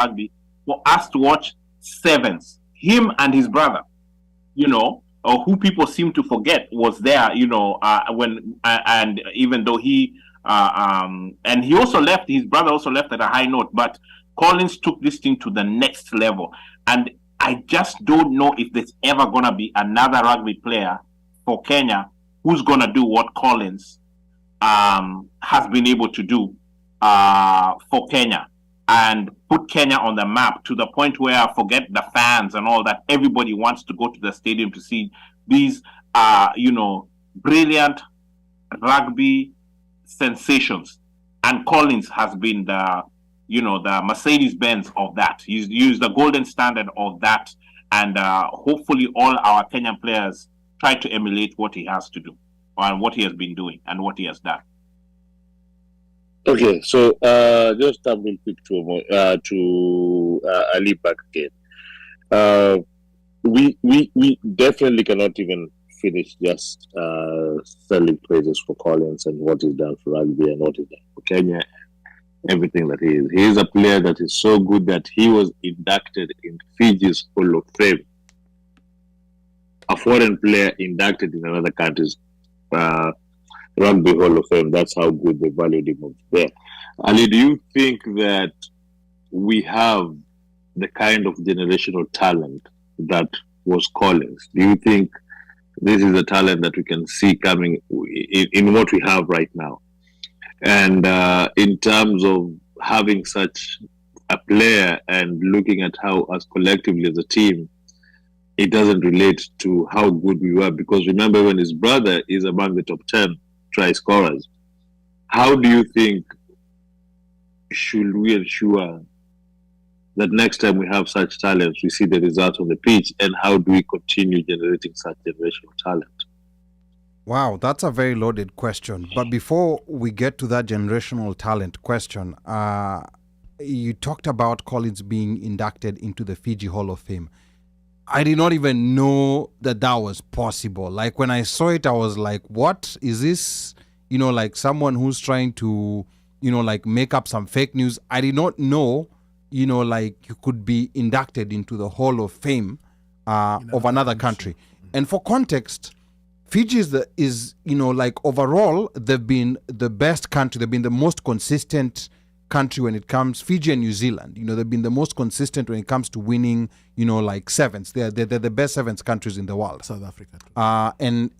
rugby for us to watch sevens. Him and his brother, or who people seem to forget was there, and even though and he also left, his brother also left at a high note, but Collins took this thing to the next level. And I just don't know if there's ever going to be another rugby player for Kenya who's going to do what Collins has been able to do for Kenya and put Kenya on the map to the point where, forget the fans and all that, everybody wants to go to the stadium to see these, brilliant rugby sensations. And Collins has been the Mercedes-Benz of that. He's used the golden standard of that. And hopefully all our Kenyan players try to emulate what he has to do and what he has been doing and what he has done. Okay, so just double quick to Ali back again. We definitely cannot even finish just selling praises for Collins and what he's done for rugby and what he's done for Kenya, everything that he is. He is a player that is so good that he was inducted in Fiji's Hall of Fame. A foreign player inducted in another country's Rugby Hall of Fame. That's how good they valued him over there. Ali, do you think that we have the kind of generational talent that was Collins? Do you think this is a talent that we can see coming in what we have right now? And in terms of having such a player and looking at how, as collectively as a team, it doesn't relate to how good we were. Because remember, when his brother is among the top 10 try scorers, how do you think should we ensure that next time we have such talents, we see the results on the pitch, and how do we continue generating such generational talent? Wow, that's a very loaded question. But before we get to that generational talent question, you talked about Collins being inducted into the Fiji Hall of Fame. I did not even know that was possible. Like, when I saw it, I was like, what is this? Like someone who's trying to, make up some fake news. I did not know, like you could be inducted into the Hall of Fame of another country. And for context, Fiji is overall, they've been the best country. They've been the most consistent country when it comes, Fiji and New Zealand, they've been the most consistent when it comes to winning, sevens. They're the best sevens countries in the world. South Africa. And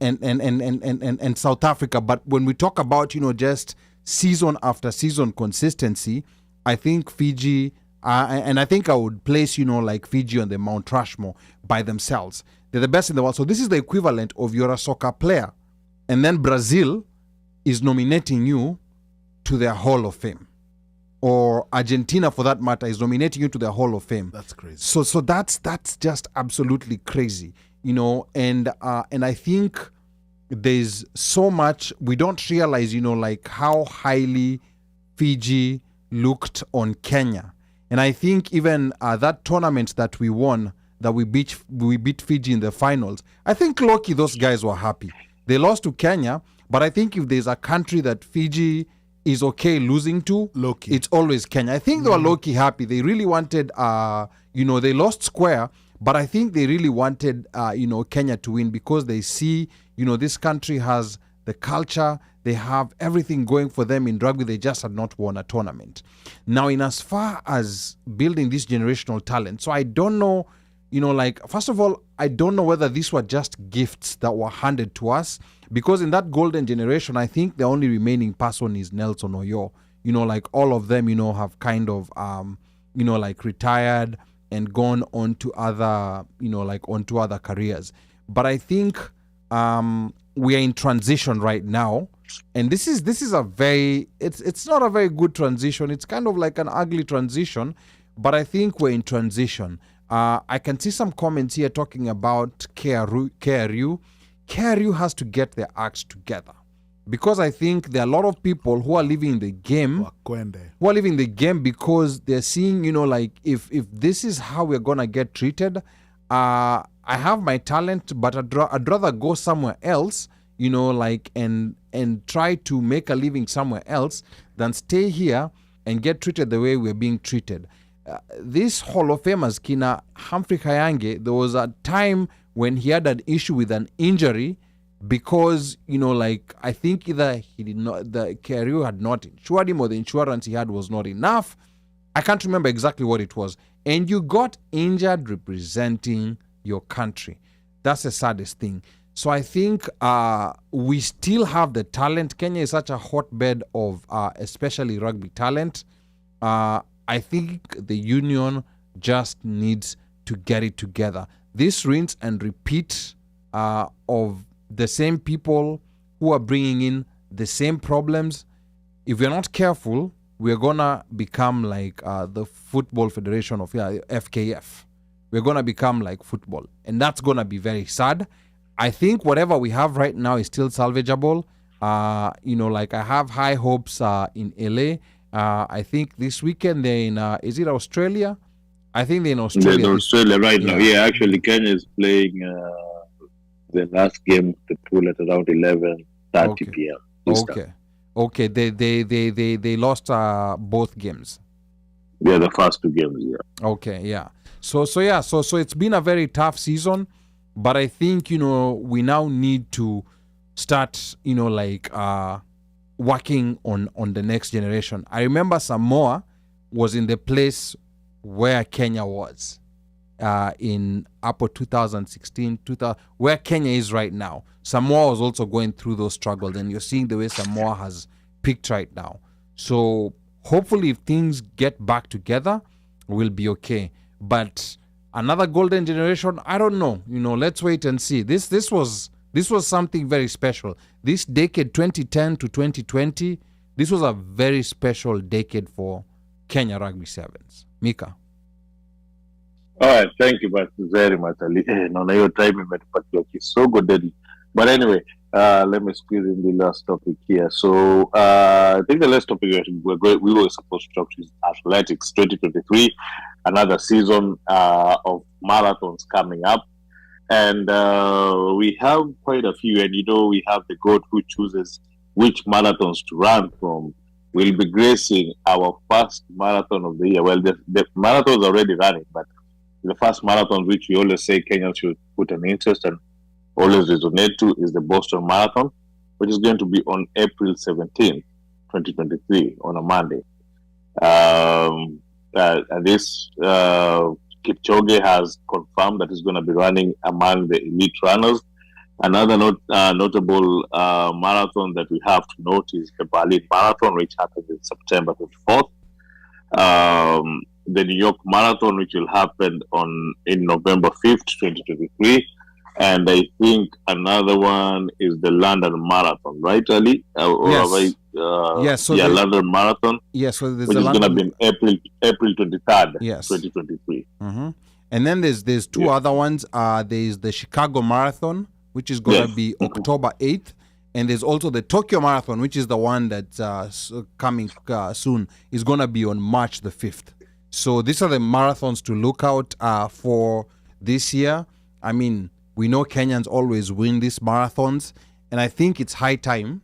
South Africa. But when we talk about, just season after season consistency, I think Fiji, and I think I would place, Fiji on the Mount Rushmore by themselves. They're the best in the world. So this is the equivalent of you're a soccer player, and then Brazil is nominating you to their Hall of Fame. Or Argentina, for that matter, is nominating you to the Hall of Fame. That's crazy. So that's just absolutely crazy, and I think there's so much we don't realize, like how highly Fiji looked on Kenya. And I think even that tournament that we won, that we beat Fiji in the finals, I think low-key those guys were happy. They lost to Kenya, but I think if there's a country that Fiji is okay losing to, low-key, it's always Kenya. I think they were low-key happy. They really wanted, they lost square, but I think they really wanted, Kenya to win, because they see, this country has the culture, they have everything going for them in rugby. They just had not won a tournament. Now, in as far as building this generational talent, so I don't know, first of all, I don't know whether these were just gifts that were handed to us, because in that golden generation, I think the only remaining person is Nelson Oyo. All of them, have kind of, retired and gone on to other, onto other careers. But I think we are in transition right now. And this is a very, it's not a very good transition. It's kind of like an ugly transition, but I think we're in transition. I can see some comments here talking about KRU. KRU has to get their acts together, because I think there are a lot of people who are living the game, because they're seeing, if this is how we're going to get treated, I have my talent, but I'd rather go somewhere else, and try to make a living somewhere else than stay here and get treated the way we're being treated. this Hall of Famers, Kina Humphrey Kayange, there was a time when he had an issue with an injury because, like, I think either he did not, the KRA had not insured him or the insurance he had was not enough. I can't remember exactly what it was. And you got injured representing your country. That's the saddest thing. So I think we still have the talent. Kenya is such a hotbed of especially rugby talent. I think the union just needs to get it together. This rinse and repeat of the same people who are bringing in the same problems, if we're not careful, we're going to become like the Football Federation of FKF. We're going to become like football. And that's going to be very sad. I think whatever we have right now is still salvageable. Like I have high hopes in LA. I think this weekend they're in, is it Australia? I think they're in Australia. They're in Australia right now. Yeah, actually Kenya is playing the last game, the pool at around 11:30 p.m. Okay. They lost both games. Yeah, the first two games, yeah. Okay, yeah. So it's been a very tough season, but I think, we now need to start, working on the next generation. I remember Samoa was in the place where Kenya was in April 2016, where Kenya is right now. Samoa was also going through those struggles, and you're seeing the way Samoa has picked right now. So hopefully if things get back together, we'll be okay. But another golden generation, I don't know. Let's wait and see. This was something very special. This decade, 2010 to 2020, this was a very special decade for Kenya Rugby Sevens. Micah. All right, thank you very much, Ali. No, your time is so good. But anyway, let me squeeze in the last topic here. So I think the last topic we were supposed to talk to is athletics 2023, another season of marathons coming up. And we have quite a few, and we have the goat who chooses which marathons to run from. We'll be gracing our first marathon of the year. Well, the marathon is already running, but the first marathon, which we always say Kenyans should put an interest and always resonate to, is the Boston Marathon, which is going to be on April 17, 2023, on a Monday. This Kipchoge has confirmed that he's going to be running among the elite runners. Another notable marathon that we have to note is the Berlin Marathon, which happens in September 24th. The New York Marathon, which will happen in November 5th, 2023. And I think another one is the London Marathon, right, Ali? Yes. London Marathon. Yes, so which is going to be in April 23rd, 2023. Mm-hmm. And then there's two other ones. There's the Chicago Marathon, which is going to be October 8th. And there's also the Tokyo Marathon, which is the one that's coming soon. Is going to be on March the 5th. So these are the marathons to look out for this year. I mean, we know Kenyans always win these marathons. And I think it's high time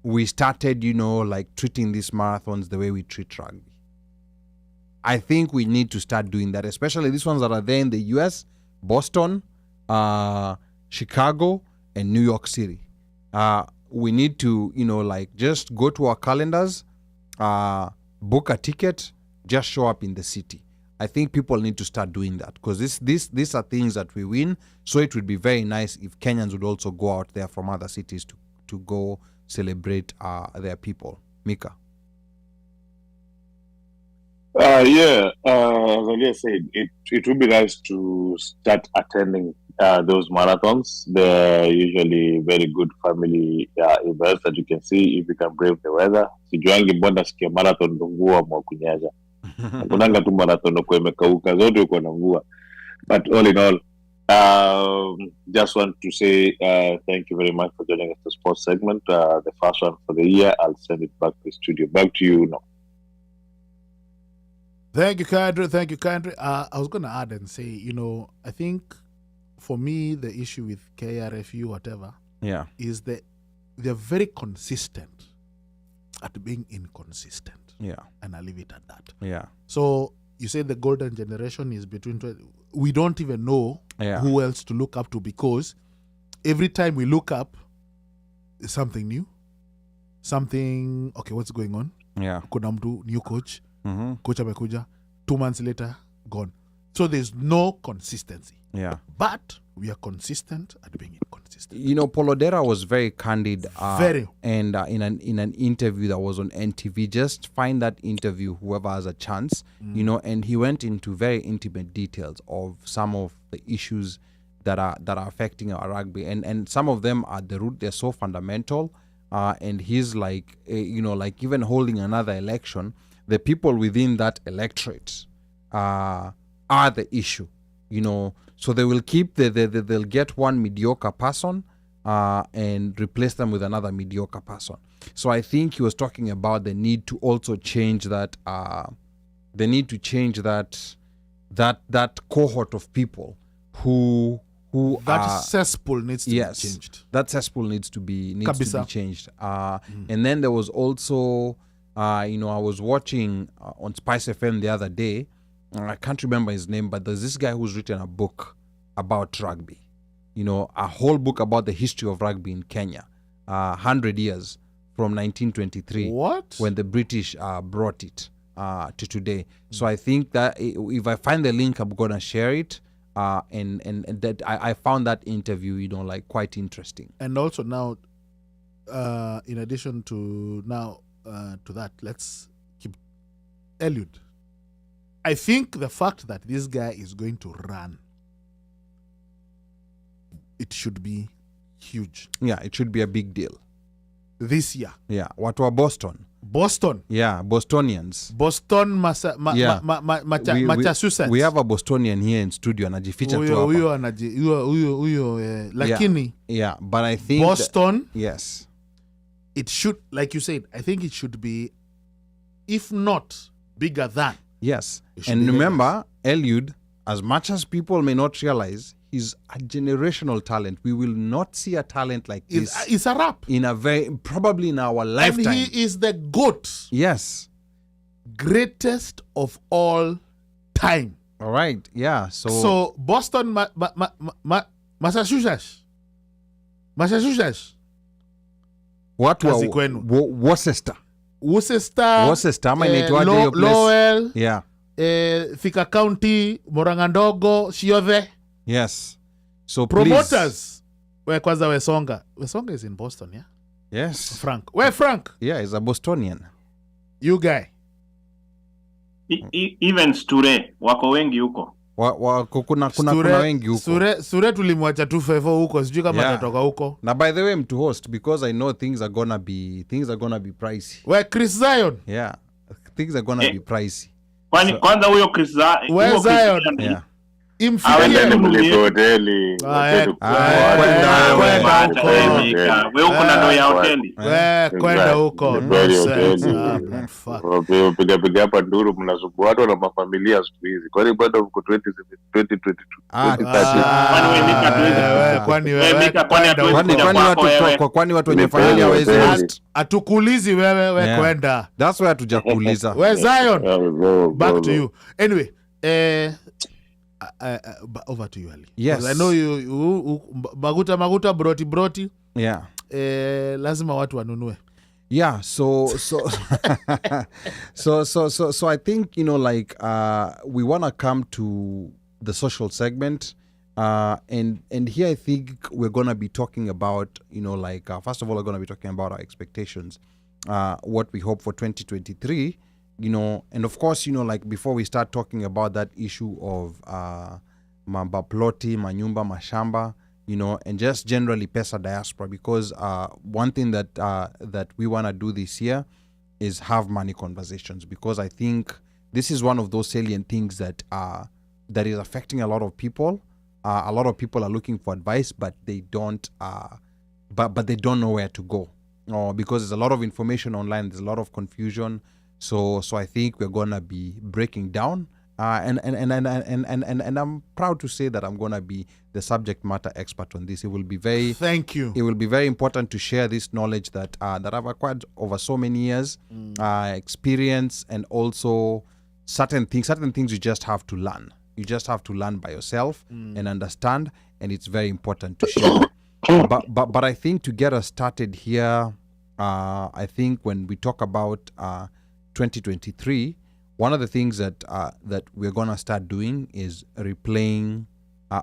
we started, treating these marathons the way we treat rugby. I think we need to start doing that, especially these ones that are there in the US, Boston, Chicago, and New York City. We need to, just go to our calendars, book a ticket, just show up in the city. I think people need to start doing that because these are things that we win. So it would be very nice if Kenyans would also go out there from other cities to go celebrate their people. Micah. As I said, it would be nice to start attending those marathons. They're usually very good family events that you can see if you can brave the weather. Sijuangi mbona sikia marathon mvua mwa kunyaja. Kunanga tu marathon kwa imekauka zote uko na mvua. But all in all, just want to say thank you very much for joining us the sports segment. The first one for the year. I'll send it back to the studio. Back to you now. Thank you, Kendra. I was going to add and say, I think for me, the issue with KRFU, whatever, is that they're very consistent at being inconsistent. Yeah. And I leave it at that. Yeah. So you say the golden generation is between 20, we don't even know who else to look up to, because every time we look up, something new, something, okay, what's going on? Kuna mtu, new coach, coach amekuja, 2 months later, gone. So there's no consistency. But we are consistent at being inconsistent. You know, Polodera was very candid. Very. And in an interview that was on NTV, just find that interview, whoever has a chance, you know, and he went into very intimate details of some of the issues that are affecting our rugby. And some of them are the root, they're so fundamental. And he's like, you know, like even holding another election, the people within that electorate are the issue, you know. So they will keep, they'll get one mediocre person and replace them with another mediocre person. So I think he was talking about the need to also change that, the need to change that cohort of people who that cesspool needs to be changed. That cesspool needs to be changed. And then there was also, you know, I was watching on Spice FM the other day. I can't remember his name, but there's this guy who's written a book about rugby. You know, a whole book about the history of rugby in Kenya, 100 years from 1923. What? When the British brought it to today. So I think that if I find the link, I'm gonna share it. And that I found that interview, you know, like quite interesting. And also now, in addition to to that, let's keep Eliud. I think the fact that this guy is going to run, it should be huge. Yeah, it should be a big deal. This year. Yeah, watu wa Boston. Boston. Yeah, Bostonians. Boston, Massachusetts. We have a Bostonian here in studio, anajificha tu hapa. Huyo, lakini. Yeah, but I think Boston. Yes. It should, like you said, I think it should be, if not bigger than. Yes. And remember, Eliud, as much as people may not realize, he's a generational talent. We will not see a talent like this. It's a rap. Probably in our lifetime. And he is the GOAT. Yes. Greatest of all time. All right. Yeah. So Boston, Massachusetts. Worcester. Worcester ama inaitwaje hiyo place? Lowell. Yeah. Thika County, Morangandogo, Shiothe. Yes. So promoters. Where kwanza Wesonga. Wesonga is in Boston, yeah? Yes. Frank. Where Frank? Yeah, he's a Bostonian. You guy. Even Sture wako wengi huko. Kuna wengi huko. Sure tulimwacha tu Fevo huko, sijui kama atatoka huko. Na by the way, I'm to host because I know things are gonna be pricey. Where Chris Zion? Yeah. Things are gonna be pricey. Kwanza huyo Chris Zion. Where Zion? Yeah. Awende mlipo hoteli. Kwenda huko. Piga hapa nduru mnasumbua watu na mafamilia siku hizi. Kwani bado mko 2022. Kwani watu wenye familia hawezi host. Atukuulizi wewe kwenda. That's why hatujakuuliza. Where Zion? Back to you. Anyway, over to you, Ali. Yes. I know you maguta broti. Yeah. Lazima watu wanunue. Yeah, so I think, you know, like we want to come to the social segment, and here I think we're going to be talking about, you know, like first of all, we're going to be talking about our expectations, what we hope for 2023, you know, and of course, you know, like before we start talking about that issue of maploti, manyumba, mashamba, you know, and just generally PESA diaspora, because one thing that we want to do this year is have money conversations, because I think this is one of those salient things that is affecting a lot of people. A lot of people are looking for advice, but they don't but they don't know where to go, because there's a lot of information online, there's a lot of confusion. So I think we're gonna be breaking down. And I'm proud to say that I'm gonna be the subject matter expert on this. It will be very. Thank you. It will be very important to share this knowledge that I've acquired over so many years, experience, and also, certain things you just have to learn. You just have to learn by yourself and understand, and it's very important to share. But I think to get us started here, I think when we talk about 2023, one of the things that we're gonna start doing is replaying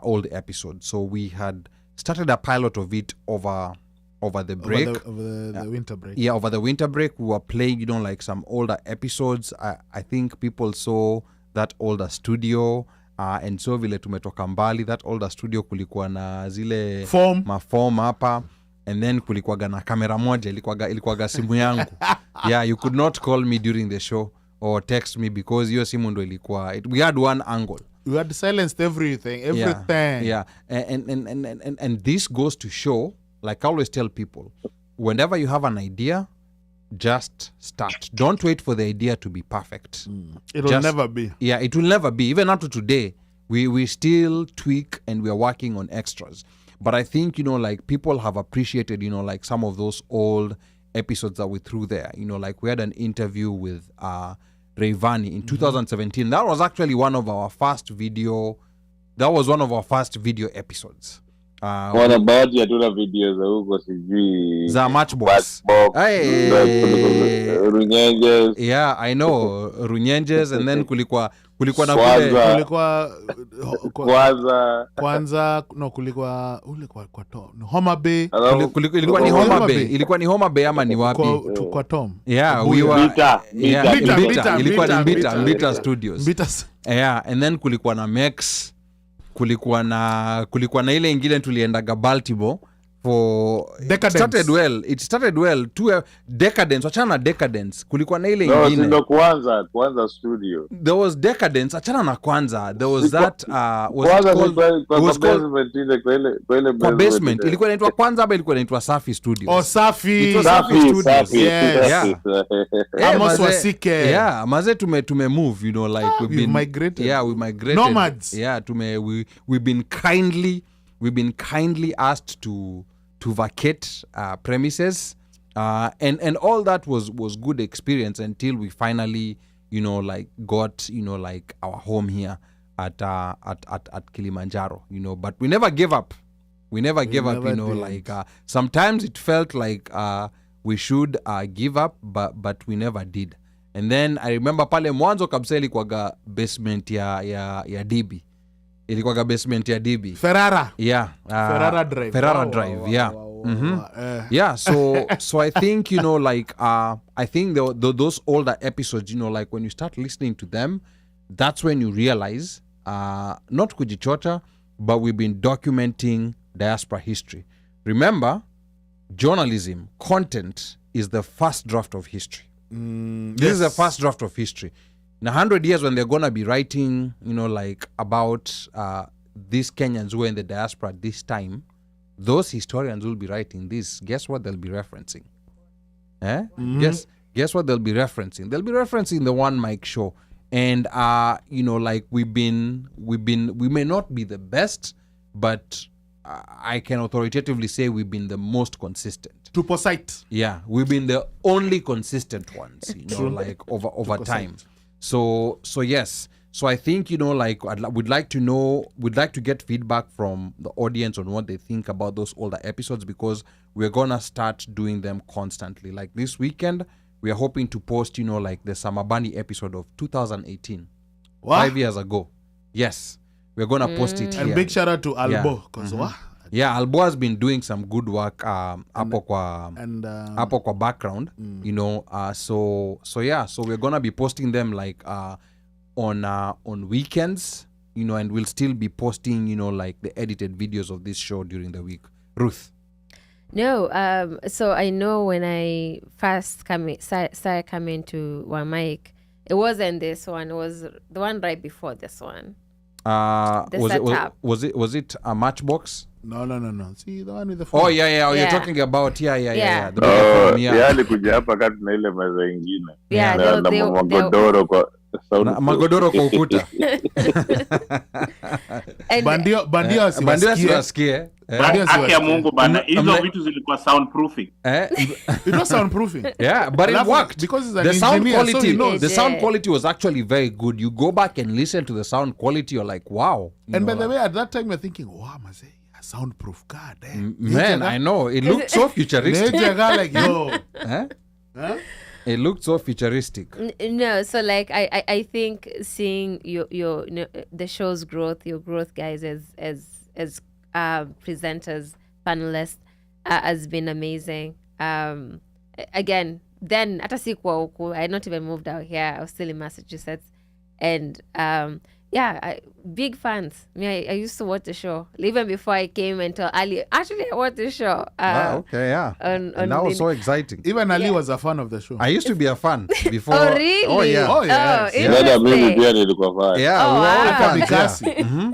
old episodes. So we had started a pilot of it over the break, over the winter break. Yeah, over the winter break, we were playing, like some older episodes. I think people saw that older studio. And so vile tumetoka mbali, that older studio kulikuwa na zile form hapa, and then kulikuwa na kamera moja ilikuwa simu yangu. Yeah, you could not call me during the show or text me because hiyo simu ndo ilikuwa we had one angle. We had silenced everything. Yeah. And this goes to show, like I always tell people, whenever you have an idea, just start. Don't wait for the idea to be perfect. It will never be. Yeah, it will never be. Even up to today, we still tweak and we are working on extras. But I think, like people have appreciated, like some of those old episodes that we threw there. Like we had an interview with Rayvani in 2017. That was actually one of our first video episodes. Wanabaadhi hatuna video za huko sijui za Matchbox. Runyenjes. Yeah, I know Runyenjes, and then kulikuwa na kulikuwa ule kwa Tom. Homa Bay. Ilikuwa ni Homa Bay ama ni wapi? Kwa Tom. Yeah, we were ilikuwa ni Mbita Studios. Yeah, and then kulikuwa na Mex. Kulikuwa na ile ingine tuliendaga Baltimore for Decadence. It started well to Decadence. Achana na Decadence, kulikuwa na ile ingine no kwanza studio. There was Decadence, achana na kwanza. There was that was called basement. Ilikuwa inaitwa kwanza ama ilikuwa inaitwa Safi Studios? Safi. It was Safi Studios. Yes. Yeah. Amos Wasike. Yeah, maze tume move, like we've migrated. Yeah, we migrated. Nomads. Yeah, we've been kindly asked to vacate premises, and all that was good experience until we finally got our home here at Kilimanjaro, but we never gave up. Sometimes it felt like we should give up, but we never did. And then I remember pale mwanzo kabisa ilikuwaga basement ya DB. Ilikuwaga basement ya DB. Ferrara. Yeah. Ferrara Drive. Ferrara Drive, yeah. Yeah, so I think, I think those older episodes, like when you start listening to them, that's when you realize, not kujichota, but we've been documenting diaspora history. Remember, journalism, content is the first draft of history. This is the first draft of history. In 100 years, when they're going to be writing, about these Kenyans who were in the diaspora at this time, those historians will be writing this. Guess what they'll be referencing? Guess what they'll be referencing? They'll be referencing the OneMic show. And, we may not be the best, but I can authoritatively say we've been the most consistent. Tuposite. Yeah, we've been the only consistent ones, over time. So yes. So I think, we'd like to get feedback from the audience on what they think about those older episodes, because we're going to start doing them constantly. Like this weekend, we are hoping to post, the Samabani episode of 2018. What? 5 years ago. Yes. We're going to post it here. And big shout out to Albo. Yeah, Albo has been doing some good work hapo kwa background, so we're going to be posting them on weekends, and we'll still be posting, the edited videos of this show during the week. Ruth? No, so I know when I first started coming to OneMic, it wasn't this one, it was the one right before this one. Was it a Matchbox? No. See the one with the phone. Oh yeah. You're talking about the alikuja hapa kati na ile meza ingine. Yeah, magodoro kwa magodoro kwa ukuta. And bandio bandio asiwasikie. Haki ya Mungu bana, hizo vitu zilikuwa soundproofing. It was soundproofing. Yeah, but it worked because it's an the sound engineer, so quality. he knows. The sound quality was actually very good. You go back and listen to the sound quality, you're like, wow. And by the way, at that time you're thinking, wow, Maze, soundproof. God damn. Man, I know. It looked so futuristic. Like, yo. Huh? It looked so futuristic. No, so like I think seeing your the show's growth, your growth, guys, as presenters, panelists, has been amazing. Again, then hata sikuwa huku, I had not even moved out here. I was still in Massachusetts, and big fans. I used to watch the show even before I came and told Ali. Actually, I watched the show. Okay, yeah. And that was so exciting. Even Ali was a fan of the show. I used to be a fan before. Oh, really? Oh, yeah. Oh, yes. Interesting. Yeah, Oh, we were all wow. fans. Yeah.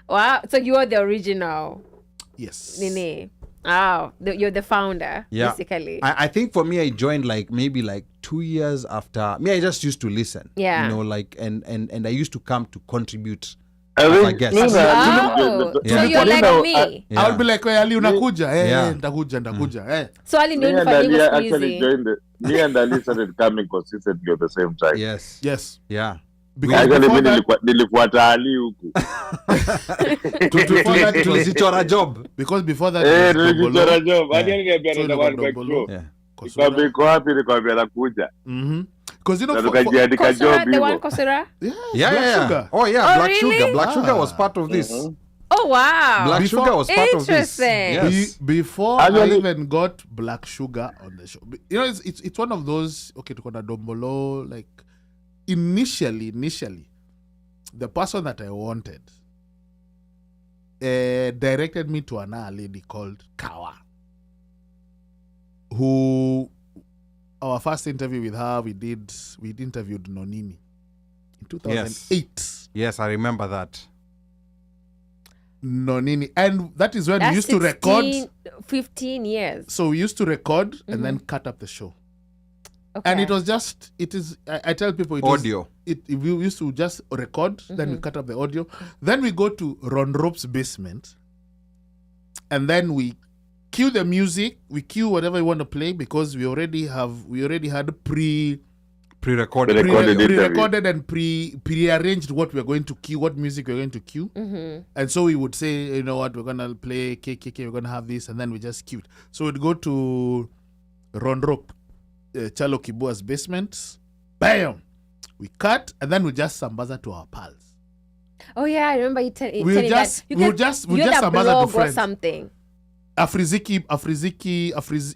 Wow. So you are the original. Yes. Nini. Oh, you're the founder, basically. I think for me, I joined maybe 2 years after. Me, I just used to listen. Yeah. You know, and I used to come to contribute I as a think guest. Oh, Yeah. so you're like me. Yeah. I'll be like, Ali, unakuja. Yeah. Ndakuja. So Ali me knew and Ali for actually joined me and Ali started coming consistently at the same time. Yes. Yeah. Because Actually, before mimi that, nilifuata Ali huku. Tulizichora job. because before that, it was Nilifuata Dombolo. job. Ali Yeah. aliniambia So nenda ilikuwa one back Dombolo. show. Yeah. Kosura. Iko wapi? Nikamwambia nakuja. Because Na tukajiandika job Kosura, the one hivyo. Kosura? Yeah. Sugar. Oh, yeah. Oh, Black really? sugar. Black sugar was part of this. Oh, wow. Black Before- sugar was part of this. Interesting. Yes. Before Actually- I even got Black Sugar on the show, you know, it's one of those. Okay, to kona Dombolo. Like initially, the person that I wanted directed me to another lady called Kawa, who our first interview with her we interviewed Nonini in 2008. Yes, I remember that. Nonini, and that is when That's we used to record. 15 years. So we used to record and then cut up the show. Okay. And I tell people it Audio. we used to just record, then we cut up the audio. Then we go to Ron Rope's basement and then we cue the music, we cue whatever we want to play because we already had Pre-recorded. pre-recorded and pre-arranged what we're going to cue, what music we're going to cue. And so we would say, you know what, we're going to play KKK, we're going to have this, and then we just cue it. So we'd go to Ron Rope, Chalo Kibua's basement, bam, we cut, and then we just sambaza to our pals. Oh, yeah, I remember you telling We'll that. just sambaza sambaza to or friends. something. Afriziki,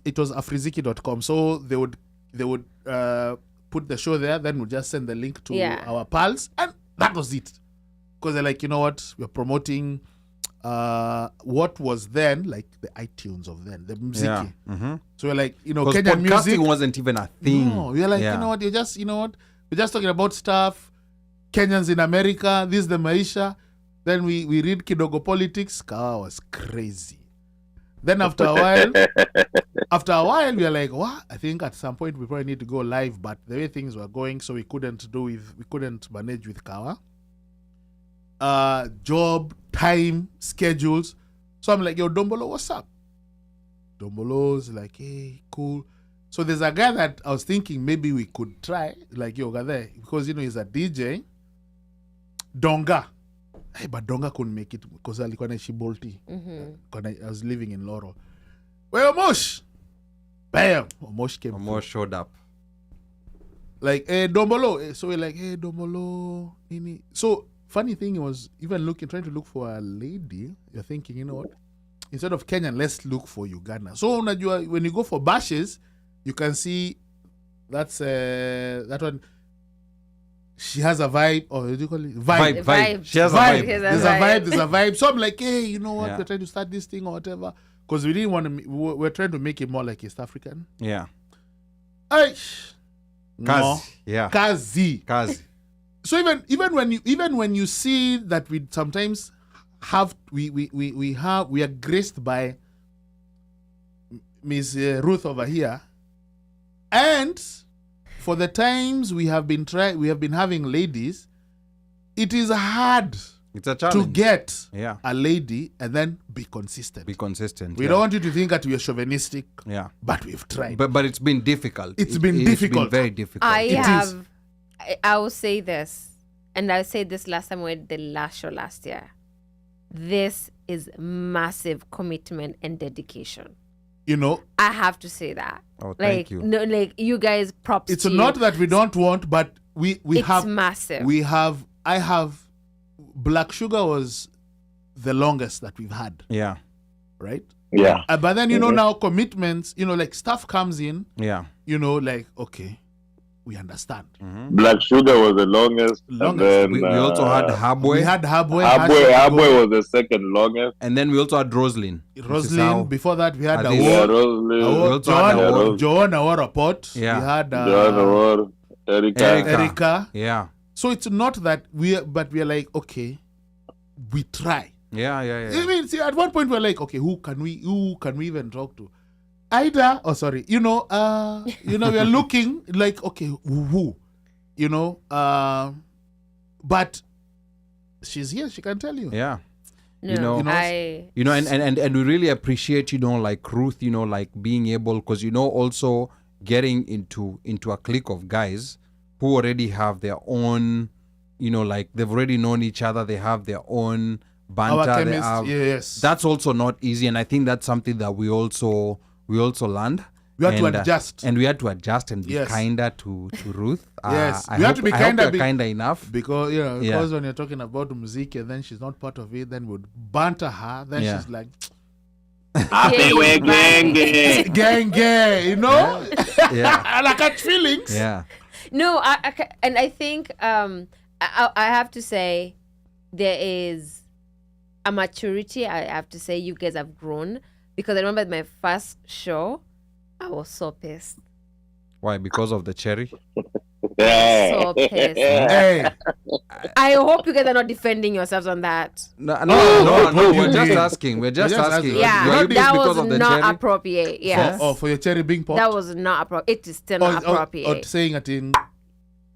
it was afriziki.com. So they would put the show there, then we'll just send the link to our pals, and that was it. Because they're like, you know what, we're promoting what was then like the iTunes of then, the music. Yeah. So we're like, you know, Because Kenyan podcasting music wasn't even a thing. No, we're like, you know what, we're just talking about stuff. Kenyans in America, this is the maisha. Then we read Kidogo Politics. Kawa was crazy. Then after a while, we are like, what? I think at some point we probably need to go live, but the way things were going, so we couldn't manage with Kawa. Job, time, schedules. So I'm like, yo, Dombolo, what's up? Dombolo's like, hey, cool. So there's a guy that I was thinking maybe we could try, like, yo, there, because, you know, he's a DJ. Donga. Hey, but Donga couldn't make it because alikuwa naishi Bolti. I was living in Laurel. Well, Omosh. Bam. Omosh came. Omosh showed up. Like, hey, Dombolo. So we're like, hey, Dombolo. Nini. So funny thing was, even trying to look for a lady, you're thinking, you know what? Instead of Kenyan, let's look for Uganda. So unajua, when you go for bashes, you can see that's that one. She has a vibe, or what do you call it? Vibe. She has vibe. a vibe. There's a vibe. So I'm like, hey, you know what? Yeah. We're trying to start this thing or whatever. Because we didn't want to, we're trying to make it more like East African. Yeah. Aish. Kazi. No. Yeah. Kazi. So even when you see that we sometimes have we are graced by Miss Ruth over here, and for the times we have been having ladies, it is hard It's a challenge. to get Yeah. a lady and then be consistent. Be consistent. We yeah. don't want you to think that we are chauvinistic, Yeah. but we've tried. But it's been difficult. It's been difficult. Very difficult. I will say this, and I said this last time we had the last show last year. This is massive commitment and dedication. You know, I have to say that. Oh, thank you. No, like you guys, props. it's to you. not that we don't want, but we It's have massive. I have Black Sugar was the longest that we've had, Yeah. right? Yeah. But then now commitments, like stuff comes in, Yeah. like okay, we understand. Black Sugar was the longest. Longest. And then, We also had Habwe. We had Habwe. Habwe was the second longest. And then we also had Roslyn. Roslyn. Before that, we had At least- Yeah, Award. Roslyn. We also had Award. Joanna Warapot. Yeah. We had John Award. Erica. Erica. Yeah. So it's not that we are like, okay, we try. Yeah. I mean, see, at one point we're like, okay, who can we even talk to? Ida, we are looking like, okay, who? But she's here, she can tell you. Yeah. No, And we really appreciate, like Ruth, like being able, because, also getting into a clique of guys who already have their own, like they've already known each other, they have their own banter. Our they chemist, have, yes. That's also not easy, and I think that's something that we also learned. We had to adjust. And we had to adjust and be Yes. kinder to Ruth. Yes. I We had hope- to be I hope kinder we're kinder enough. Because when you're talking about music and then she's not part of it, then we'd banter her. Then Yeah. she's like, Happy we gang. gang, Yeah. and I catch feelings. Yeah. No, and I think I have to say there is a maturity. I have to say you guys have grown, because I remember my first show, I was so pissed. Why? Because of the cherry? Yeah. So pissed. Hey, I hope you guys are not defending yourselves on that. No. We're just asking. We're just asking. Yeah, Were you pissed that because was of the not cherry? appropriate. Yes. for your cherry being popped. That was not appropriate. It is still not appropriate. Or saying it in.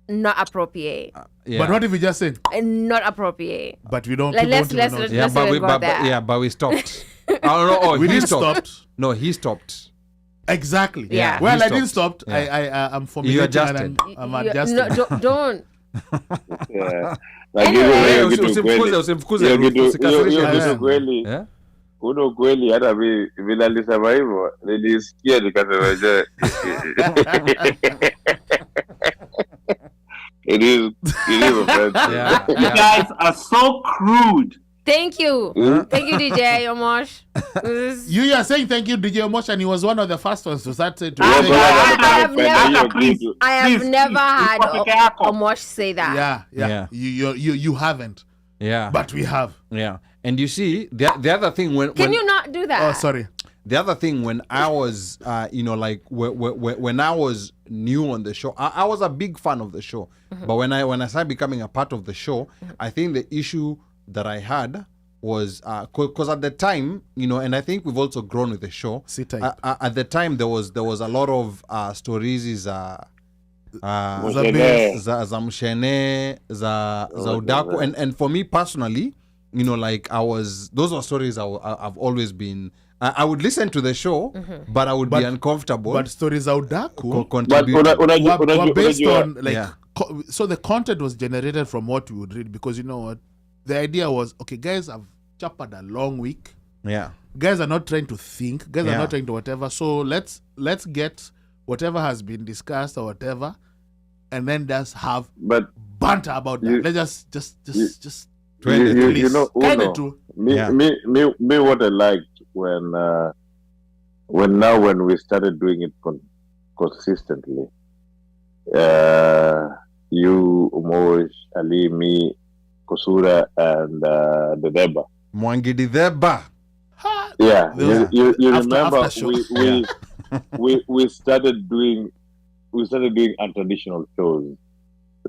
Not appropriate. Yeah. But what if we just say, Not appropriate. but we don't. Like, people let's- don't even know. let's- Yeah, but we go but, there. but we stopped. Oh, We he didn't stopped. stop. No, he stopped. Exactly. Yeah. Well, He I didn't stopped. stop. Yeah. I'm formulating adjusted. and I'm You- adjusting. No, don't. Yeah. Anyway. Usimfukuze Ruth, usikasirishe Yeah. Ruth. kweli Eh? uno kweli, hata vile alisema hivyo nilisikia nikasema je, it is offensive. Yeah, You yeah. guys are so crude. Thank you. Thank you, DJ Omosh. You are saying thank you, DJ Omosh, and he was one of the first ones to start saying. Yeah, but I have but never- you agree to- I have Please, never please, had please, peke yako. Omosh say that. Yeah. You haven't, Yeah. but we have. Yeah. And you see, the other thing Can you not do that? Oh, sorry. the other thing, when I was, like when I was new on the show, I was a big fan of the show. But when I started becoming a part of the show, I think the issue that I had was because at the time, and I think we've also grown with the show. At the time, there was a lot of stories za mshene za udaku, and for me personally, like those were stories I've always been. I would listen to the show, but I would be uncomfortable. But stories are udaku. But were based on like Yeah. So the content was generated from what we would read, because you know what, the idea was, okay, guys have chaptered a long week. Yeah. Guys are not trying to think. Guys are Yeah. not trying to whatever. So let's get whatever has been discussed or whatever, and then just have But banter about that. You- Let's just you know, kind Uno, of true. me what I liked when we started doing it consistently, you, Omosh, Ali, me, Kosura, and the Deba. Mwangidi Deba. Yeah, Yeah. you After remember show. we started doing untraditional shows.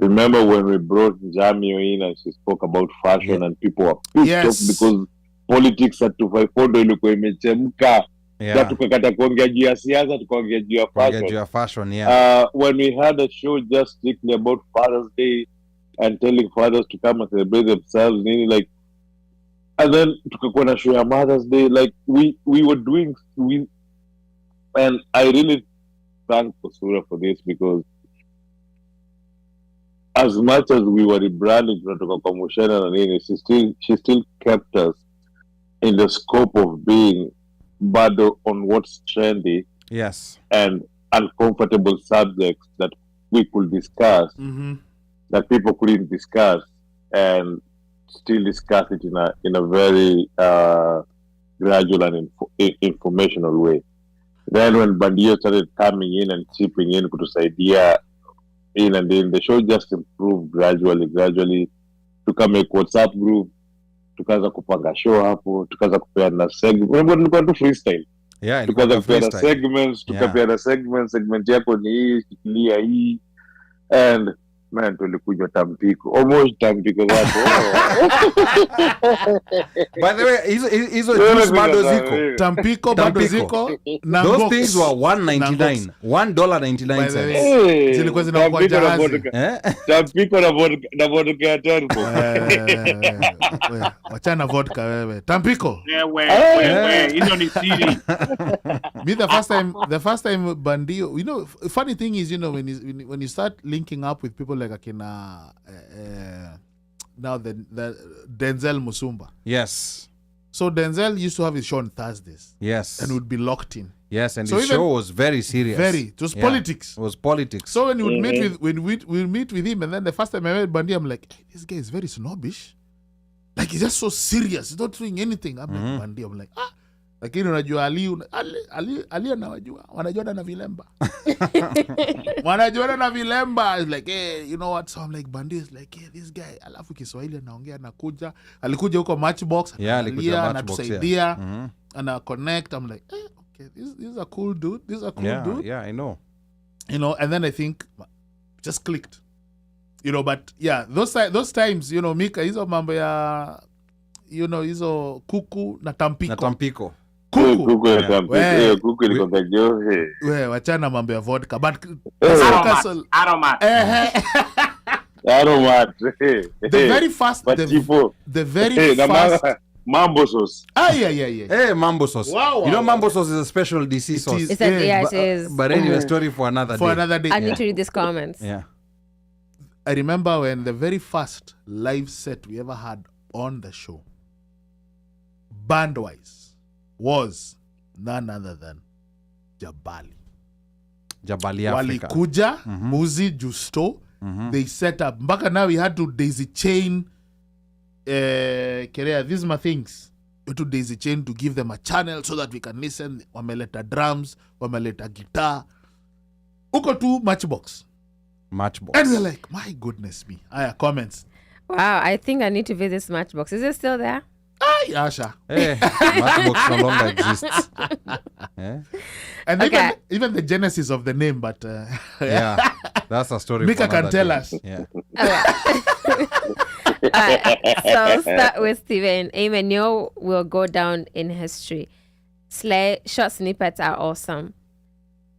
Remember when we brought Jamio in and she spoke about fashion, and people were pissed Yes. off because politics at 254 ilikuwa imechemka. Yeah. Tukakata kuongea juu ya siasa, tukaongea juu ya fashion. Get your fashion, yeah. When we had a show just strictly about Father's Day and telling fathers to come and celebrate themselves, meaning like And then tukakuwa na show ya Mother's Day, like we were doing, and I really thank Kusura for this, because as much as we were rebranding tunatoka kwa Mushana na nini, she still kept us in the scope of being bado on what's trendy, Yes. and uncomfortable subjects that we could discuss, that people couldn't discuss, and still discuss it in a very gradual and informational way. Then when Bandio started coming in and chipping in kutusaidia in and in, the show just improved gradually. Tuka make WhatsApp group, tukaanza kupanga show hapo, tukaanza kupeana segment. Remember tulikuwa tu freestyle. Yeah, Tukaanza kupeana segments, tukapeana segment yako ni hii, shikilia hii. And man, tulikunywa Tampiko. Almost Tampiko hapo. By the way, hizo juice bado ziko. Tampiko bado ziko. Those things were $1.99. $1.99. Zilikuwa zinakuwa jahazi. Tampiko na vodka ya Turbo. Wachana vodka wewe. Tampiko. Hizo ni siri. Me the first time Bandio, you know, funny thing is, you know, when you start linking up with people like akina now the Denzel Musumba. Yes. So Denzel used to have his show on Thursdays. Yes. And would be locked in. Yes, and so the show was very serious. It was politics. It was politics. So when we would meet with him, and then the first time I met Bandio, I'm like, hey, this guy is very snobbish. Like, he's just so serious. He's not doing anything. I'm like, Bandio, I'm like, lakini unajua Ali anawajua, wanajuana na vilemba. Wanajuana na vilemba. It's like, hey, you know what? So I'm like, Bandio is like, hey, this guy, alafu Kiswahili anaongea, anakuja. Alikuja huko Matchbox, anatusaidia, ana connect. I'm like, hey, okay, this is a cool dude. This is a cool dude. Yeah, I know. You know, and then I think, just clicked. You know, but yeah, those times, you know, Micah, hizo mambo ya, you know, hizo kuku na Tampiko. Kuku ya Tampiko. Kuku ilikuwa kajo. We, wachana mambo ya vodka. But Aromat. The very fast. Mambo sauce. Yeah. Hey, mambo sauce. Wow. You know, mambo sauce is a special DC sauce. It is. But anyway, story for another day. I need to read these comments. Yeah. I remember when the very first live set we ever had on the show, band-wise, was none other than Jabali Africa. Walikuja, Muzi, Justo. They set up. Ambaka now we had to daisy chain KRA, these are my things. We had to daisy chain to give them a channel so that we can listen. Wameleta drums, wameleta guitar. Uko tu Matchbox. And they're like, my goodness me. Comments. Wow, I think I need to visit this Matchbox. Is it still there? Asha. Hey, Matchbox no longer exists. Yeah. And even the genesis of the name, but yeah, that's a story. Micah can tell us. Yeah. So start with Steven. Amen. You will go down in history. Slay short snippets are awesome.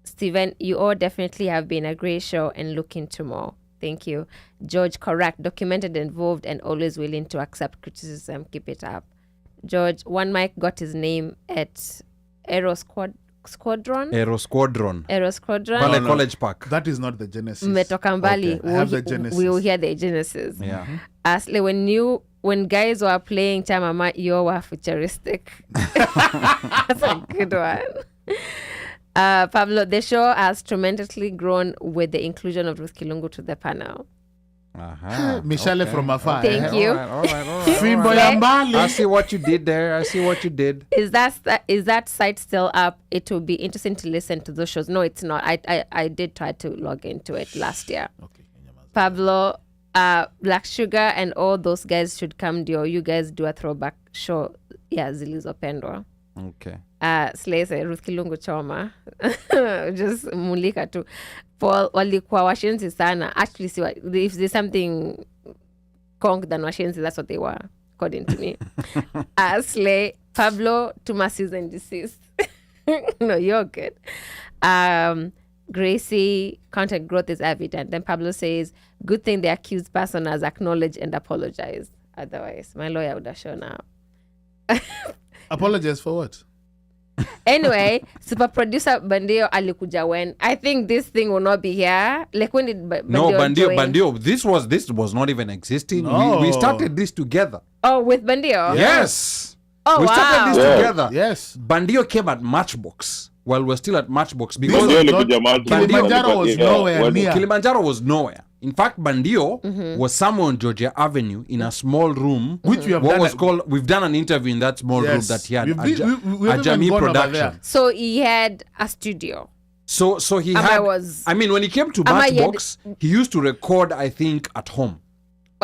Steven, you all definitely have been a great show and looking to more. Thank you. George, correct. Documented, involved, and always willing to accept criticism. Keep it up. George, OneMic got his name at Aero Squadron. Pale College Park. That is not the genesis. Mmetoka mbali. Okay. I have the genesis. We will hear the genesis. Yeah. Asli, when guys were playing Chamama, you were futuristic. That's a good one. Pablo, the show has tremendously grown with the inclusion of Ruth Kilungu to the panel. Michelle from afar. Thank you. All right. I see what you did there. Is that site still up? It will be interesting to listen to those shows. No, it's not. I did try to log into it last year. Okay. Pablo, Black Sugar and all those guys should come. You guys do a throwback show. Yeah, zilizopendwa. Okay. Slay say Ruth Kilungu choma. Just mulika tu. Paul walikuwa washenzi sana. Actually, if there's something conk than washenzi, that's what they were, according to me. Slay, Pablo, to my season deceased. No, you're good. Gracie, content growth is evident. Then Pablo says, good thing the accused person has acknowledged and apologized. Otherwise, my lawyer would have shown up. Apologize for what? Anyway, super producer Bandio alikuja when I think this thing will not be here. Like when did Bandio, this was not even existing. No. We started this together. Oh, with Bandio? Yes. Oh, we wow. started this together. Yes. Bandio came at Matchbox while we're still at Matchbox because Kilimanjaro was nowhere near. Kilimanjaro was nowhere. In fact, Bandio was somewhere on Georgia Avenue in a small room, which we have we've done an interview in that small room that he had a Jamie production. So he had a studio. So he had. When he came to Matchbox, he used to record, I think, at home.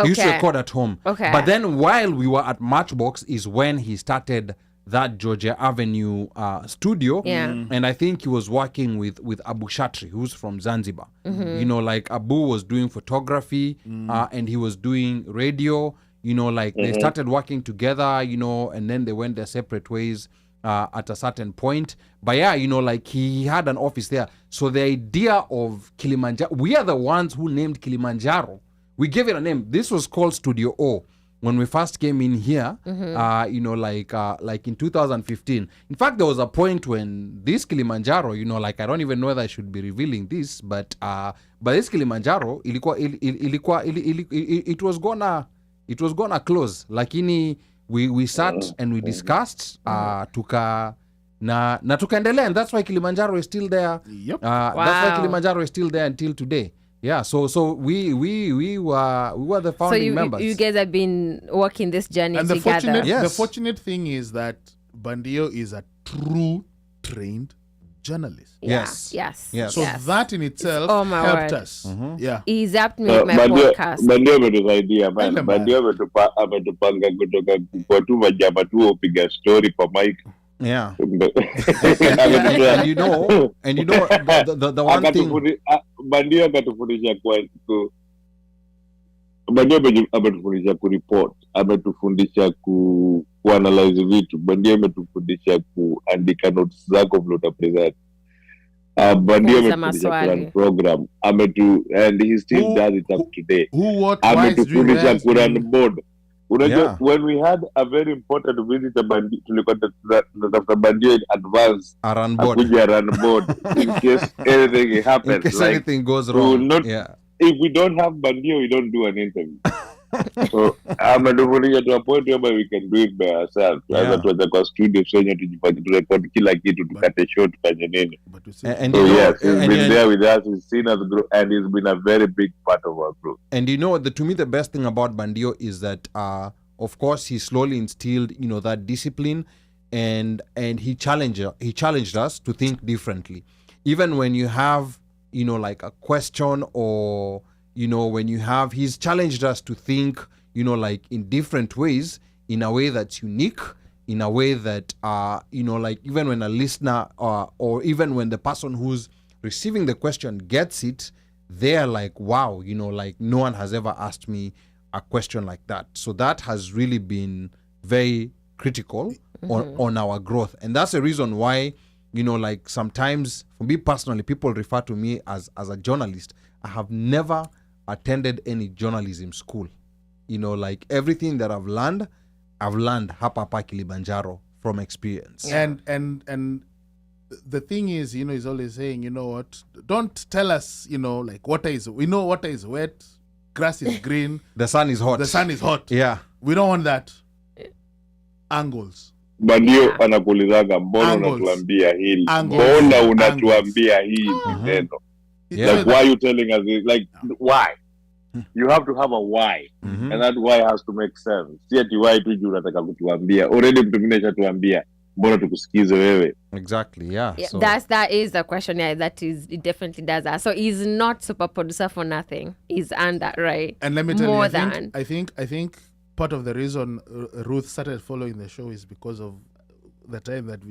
He used to record at home. Okay. But then while we were at Matchbox is when he started that Georgia Avenue studio. Yeah. And I think he was working with Abu Shatri, who's from Zanzibar. You know, like Abu was doing photography and he was doing radio. You know, like they started working together, you know, and then they went their separate ways at a certain point. But yeah, you know, like he had an office there. So the idea of Kilimanjaro, we are the ones who named Kilimanjaro. We gave it a name. This was called Studio O when we first came in here, you know, like in 2015. In fact, there was a point when this Kilimanjaro, you know, like I don't even know whether I should be revealing this, but this Kilimanjaro, it was gonna close. Lakini we sat and we discussed, tukaendelea, and that's why Kilimanjaro is still there. Yep. That's why Kilimanjaro is still there until today. Yeah, so we were the founding members. You guys have been working this journey and together. The fortunate thing is that Bandio is a true trained journalist. Yes. So that in itself helped us. Yeah. He's helped me with my podcast. Bandio ametusaidia man. Bandio ametupanga kutoka kwa tu majama tu upiga story kwa Mike. Yeah. and you know the one thing Bandio ametufundisha Bandio ametufundisha kureport, ametufundisha kuanalyze vitu. Bandio ametufundisha kuandika notes zako vile utapresent. Bandio ametufundisha kurun program. And he still does it up today. Ametufundisha kurun board. When we had a very important visitor, tulikuwa tunatafuta Bandio in advance. A run board. In case anything happens. In case anything goes wrong. If we don't have Bandio, we don't do an interview. So ametufundisha to a point where we can do it by ourselves. Tuanza kwa studio sonye tujifanye tu record kila kitu tukate short fanye nini. So yes, he's been there with us, he's seen us grow, and he's been a very big part of our growth. And you know, to me the best thing about Bandio is that of course he slowly instilled, you know, that discipline, and he challenged us to think differently. Even when you have, you know, like a question, or you know, he's challenged us to think, you know, like in different ways, in a way that's unique, in a way that, you know, like even when a listener or even when the person who's receiving the question gets it, they're like, wow, you know, like no one has ever asked me a question like that. So that has really been very critical on our growth. And that's the reason why, you know, like sometimes for me personally, people refer to me as a journalist. I have never attended any journalism school. You know, like everything that I've learned hapa Kilimanjaro from experience. And the thing is, you know, he's always saying, you know what, don't tell us, you know, like we know water is wet, grass is green, the sun is hot. Yeah. We don't want that. Angles. Bandio anakuulizaga mbona unatuambia hili? Mbona unatuambia hii neno? Like, why are you telling us this? Like, why? You have to have a why. And that why has to make sense. Si ati why tu juu unataka kutuambia. Already mtu mwingine ashatuambia. Mbona tukusikize wewe? Exactly, yeah. So that is the question. Yeah, it definitely does that. So he's not super producer for nothing. He's earned that right. And let me tell you, I think part of the reason Ruth started following the show is because of the time that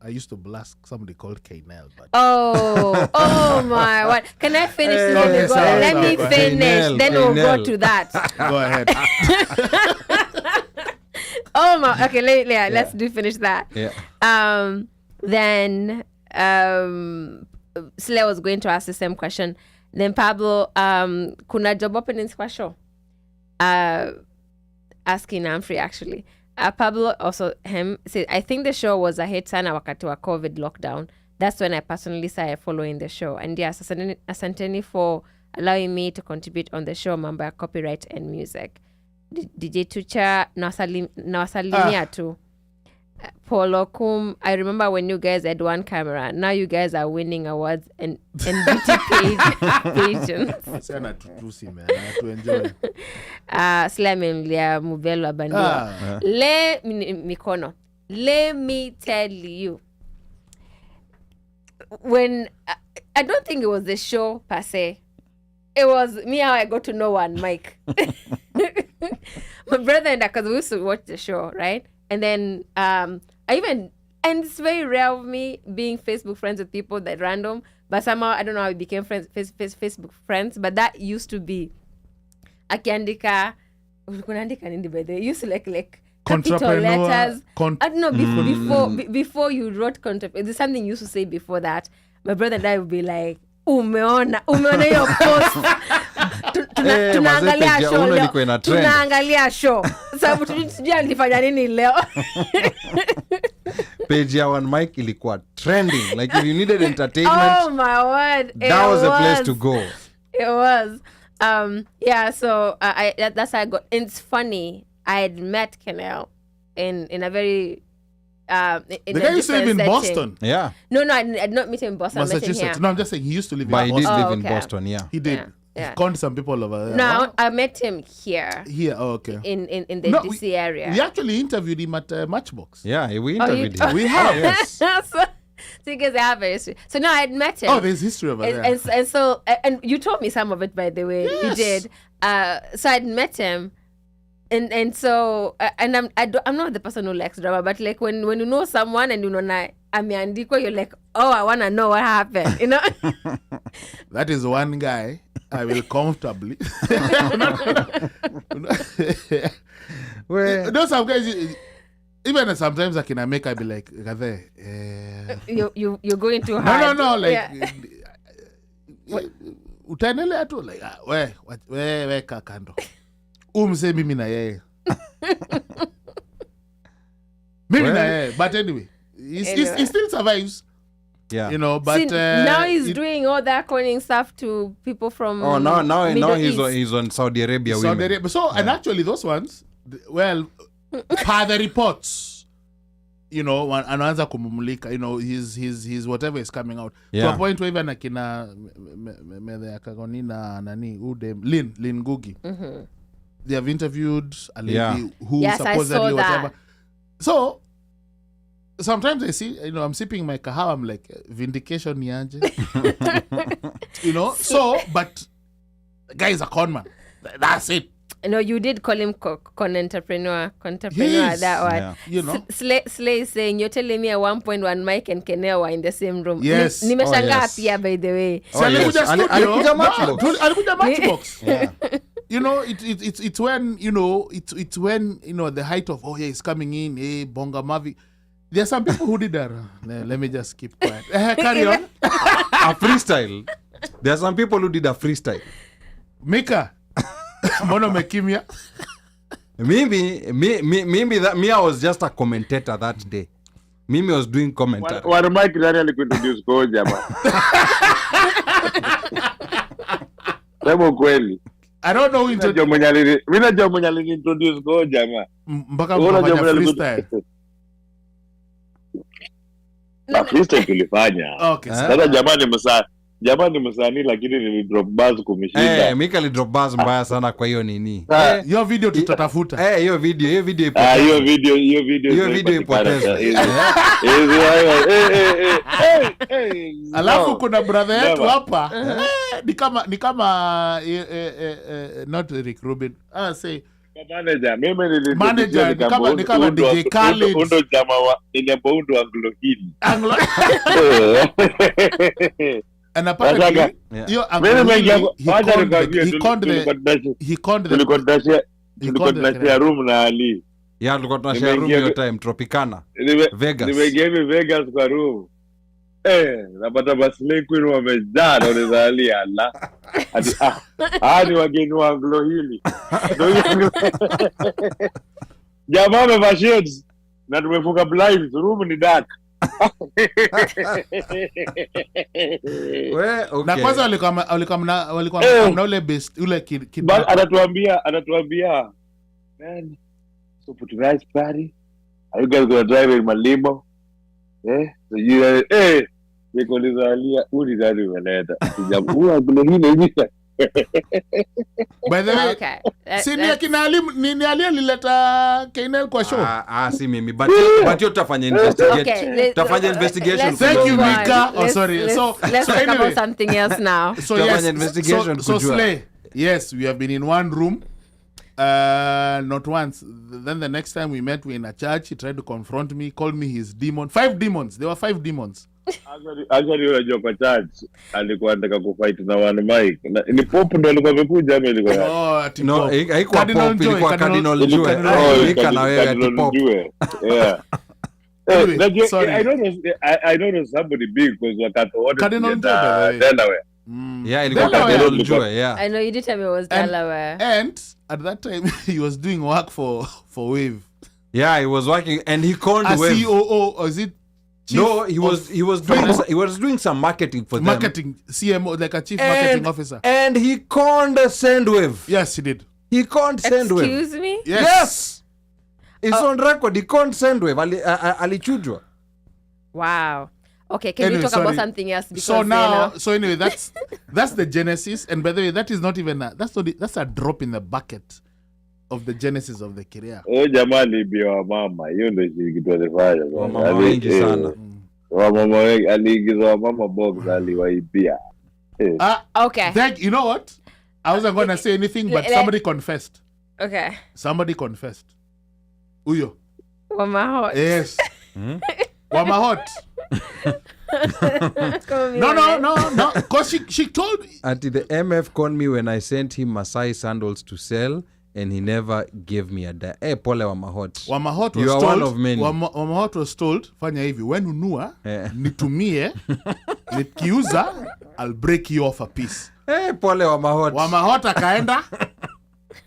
I used to blast somebody called Kaynel. But oh my! What? Can I finish this? Let me finish. Kaynel, then we'll go to that. Go ahead. Oh my! Okay, let's finish that. Yeah. Then Slay was going to ask the same question. Then Pablo, kuna job openings kwa show? Asking Humphrey actually. Pablo also said, I think the show was a hit sana wakati wa COVID lockdown. That's when I personally started following the show. And yes, asanteni for allowing me to contribute on the show, mambo ya copyright and music. DJ Tucha nawasalimia tu. Polo Kum, I remember when you guys had one camera. Now you guys are winning awards and beauty pageants. Sana tutusi man, to enjoy. Slamemlia Mubelo Abandia. Mikono. Let me tell you. When I don't think it was the show per se. It was me how I got to know OneMic. My brother and I, because we used to watch the show, right? And then and it's very rare of me being Facebook friends with people that random, but somehow I don't know how we became friends, Facebook friends, but that used to be akiandika nini by the way, used to like capital letters. Before you wrote there's something you used to say before that. My brother and I would be like, umeona hiyo post. Tunaangalia show sababu tujua nilifanya nini leo. Page ya OneMic ilikuwa trending, like if you needed entertainment, oh my word, that was a place to go. It was yeah, so that's how I got. It's funny, I had met Kenel in a very the guy used to live in Boston. Yeah. No, I did not meet him in Boston. Massachusetts. I met him here. No, I'm just saying he used to live in Boston. But he did live in okay. Boston, yeah. He did. Yeah. He conned some people over there. No, I met him here. Here, oh, okay. In the DC area. We actually interviewed him at Matchbox. Yeah, we interviewed him. We have. Yes. So you guys have a history. So now I had met him. Oh, there's history over there. And so you told me some of it, by the way. Yes. You did. So I'd met him. And so and I'm not the person who likes drama, but like when you know someone and you know na ameandikwa, you're like, oh, I want to know what happened, you know. That is one guy I will comfortably. Well, those some guys, even sometimes I can make I be like, you're going too hard. No, like. Yeah. Utaendelea tu like we kando. Umse mimi na yeye. Mimi na yeye. But anyway, he still survives. Yeah. You know, but now he's doing all that calling stuff to people from now East. he's on Saudi Arabia. So and actually those ones, well, per the reports, you know, anaanza kumumulika, you know, his whatever is coming out to a point where even akina medhe akagonina nani udem Lin Gugi. Mm-hmm. They have interviewed a lady who supposedly whatever. So sometimes I see, you know, I'm sipping my kahawa, I'm like, vindication nianje. You know, so, but the guy is a con man. That's it. No, you did call him con entrepreneur, yes. That one. Yeah. You know, Slay is saying, you're telling me at 1.1 Mike and Kenel were in the same room. Yes. Nimeshangaa pia, by the way. Alikuja Matchbox. Yeah. You know, it's when, you know, it's when, you know, the height of, oh yeah, he's coming in, hey, Bonga Mavi. There are some people who did that. Let me just keep quiet. Carry on. A freestyle. There are some people who did a freestyle. Micah. Mono mekimia. Me, I was just a commentator that day. Mimi was doing commentary. OneMic nani alikuintroduce kwa jamaa? Sema kweli. I don't know into mimi najua mwenye aliniintroduce kwa jamaa. Mpaka mfanya freestyle. Na freestyle tulifanya. Okay. Sasa jamani msanii lakini ni drop bars kumshinda. Mika li drop bars mbaya sana kwa hiyo nini. Hiyo video tutatafuta. Hiyo video Hiyo video ipotezwa. Alafu kuna brother yetu hapa. Ni kama not Rick Rubin. Say manager. Mimi manager ni kama DJ Khaled. Undo jamaa wa Inebondo Anglo Hill. Anapata hiyo he conned the room na Ali. Yeah, tulikuwa tunashare room hiyo time Tropicana. Vegas. Nimegame Vegas kwa room. Napata Basley Queen wamejaa na unazali ala. Hadi ni wageni wa Anglo Hill. Jamaa amevaa shades na tumefunga blinds, room ni dark. Na kwanza walikuwa na ule best ule kid. Anatuambia man, so for tonight's party, are you guys gonna drive in my limo? So you nikolizalia uri ndani umeleta. Sijamua kuna hivi. By the way, sini kina Ali ni Ali alileta Kenyans kwa show. Si mimi, but you tafanya investigation. Thank you, Micah. Let's talk about something else now. So yes, so Slay. Yes, we have been in one room. Not once. Then the next time we met, we in a church. He tried to confront me, called me his demon. 5 demons. There were 5 demons. Actually unajua kwa church alikuwa anataka kufight na OneMic. Ni pop ndo alikuwa amekuja ama ilikuwa no, haikuwa pop, ilikuwa Cardinal Joe. Nika na wewe ati pop. Yeah. I know somebody big because wakati wote Cardinal Delaware. Yeah, ilikuwa Cardinal Joe, yeah. I know you did tell me it was Delaware. And at that time he was doing work for Wave. Yeah, he was working and he called a Wave. COO, or is it Chief? No, he was doing some marketing for them. Marketing, CMO, like a chief marketing officer. And he conned Sendwave. Yes, he did. He conned Sendwave. Excuse me? Yes. It's on record. He conned Sendwave. Alichujwa. Wow. Okay, can we talk about something else? Because, so now, so anyway, that's the genesis. And by the way, that is not even that's a drop in the bucket of the genesis of the career. Jamani biwa mama, hiyo ndio kitu alifanya. Mama wengi sana. Mama wengi aliingiza mama box aliwaibia. Okay. You know what? I wasn't going to say anything, but somebody confessed. Okay. Somebody confessed. Uyo. Wamahot. Yes. Wamahot. No. Because she told me. Auntie, the MF called me when I sent him Masai sandals to sell. And he never gave me a dime. Pole Wamahot. Wamahot was you are told, one of many. Wamahot was told, fanya hivi, when unua, nitumie, nikiuza, I'll break you off a piece. Pole Wamahot. Wamahot akaenda,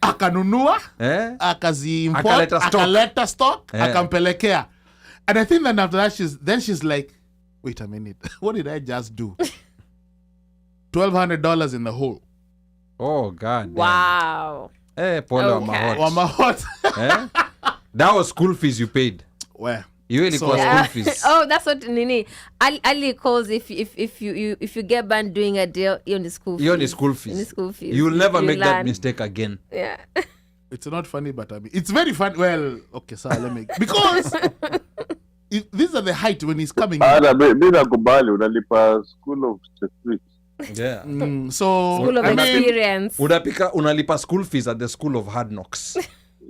akanunua, akazi-import, akaleta stock, akampelekea. And I think that after that, she's like, wait a minute, what did I just do? $1,200 in the hole. Oh, God. Wow. Pole Wamahot. That was school fees you paid. Where? You really cost school fees. That's what Nini. Ali calls if you get banned doing a deal, you're on the school fees. You're on the school fees. In the school fees. You'll never make that mistake again. Yeah. It's not funny, but I mean, it's very funny. Well, okay, so let me because these are the height when he's coming. Bila kubali unalipa school of statistics. Yeah. So school of experience. Unalipa school fees at the school of hard knocks.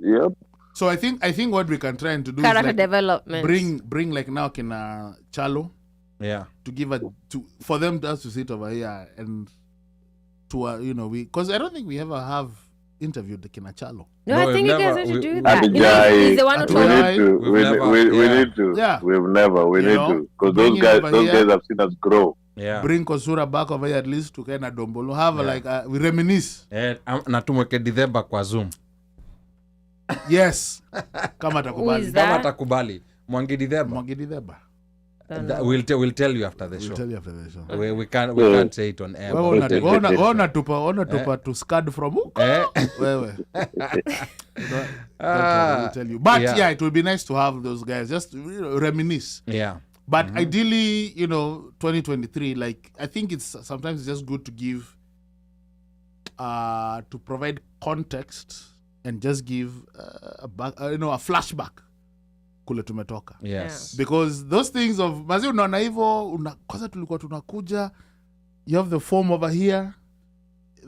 Yep. So I think what we can try and to do character is like development. Bring like now kina Chalo. Yeah. To for them just to sit over here and to because I don't think we ever have interviewed the kina Chalo. No, I think you guys need to do that. He's the one who told we need to. Yeah. We need to. Because those guys have seen us grow. Yeah. Bring Kosura back over here at least to kind of Dombolo. Have we reminisce. Na tumweke Ditheba kwa Zoom. Yes. Kama atakubali. Kama atakubali. Mwangi Ditheba. We'll tell you after the show. We'll tell you after the show. We can't say it on air. Ona tupa to scad from hook. We'll tell you. But yeah, it will be nice to have those guys just reminisce. Yeah. But ideally, 2023, like I think it's sometimes just good to give, to provide context and just give a flashback. Kule tumetoka. Yes. Because those things of mazi unaona hivyo kwanza tulikuwa tunakuja, you have the form over here,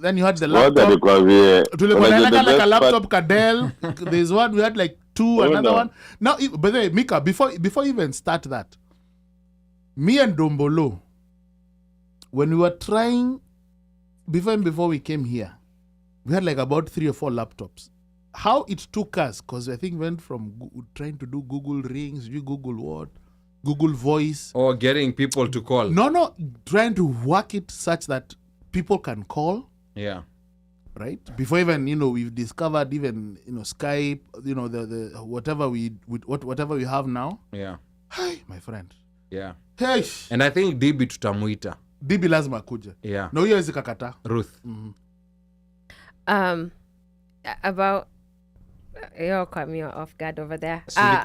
then you had the laptop. Tulikuwa na like a laptop Cadell. There's one we had like two, another one. Now, by the way, Micah, before you even start that, me and Dombolo, when we were trying, before we came here, we had like about 3 or 4 laptops. How it took us, because I think we went from trying to do Google Rings, Google what, Google Voice. Or getting people to call. No, trying to work it such that people can call. Yeah. right? Before even, we've discovered even, Skype, the whatever whatever we have now. Yeah. Hi, my friend. Yeah. Hey. And I think DB tutamuita. DB lazima kuja. Yeah. Na huyo hawezi kakata. Ruth. About you're caught me off guard over there.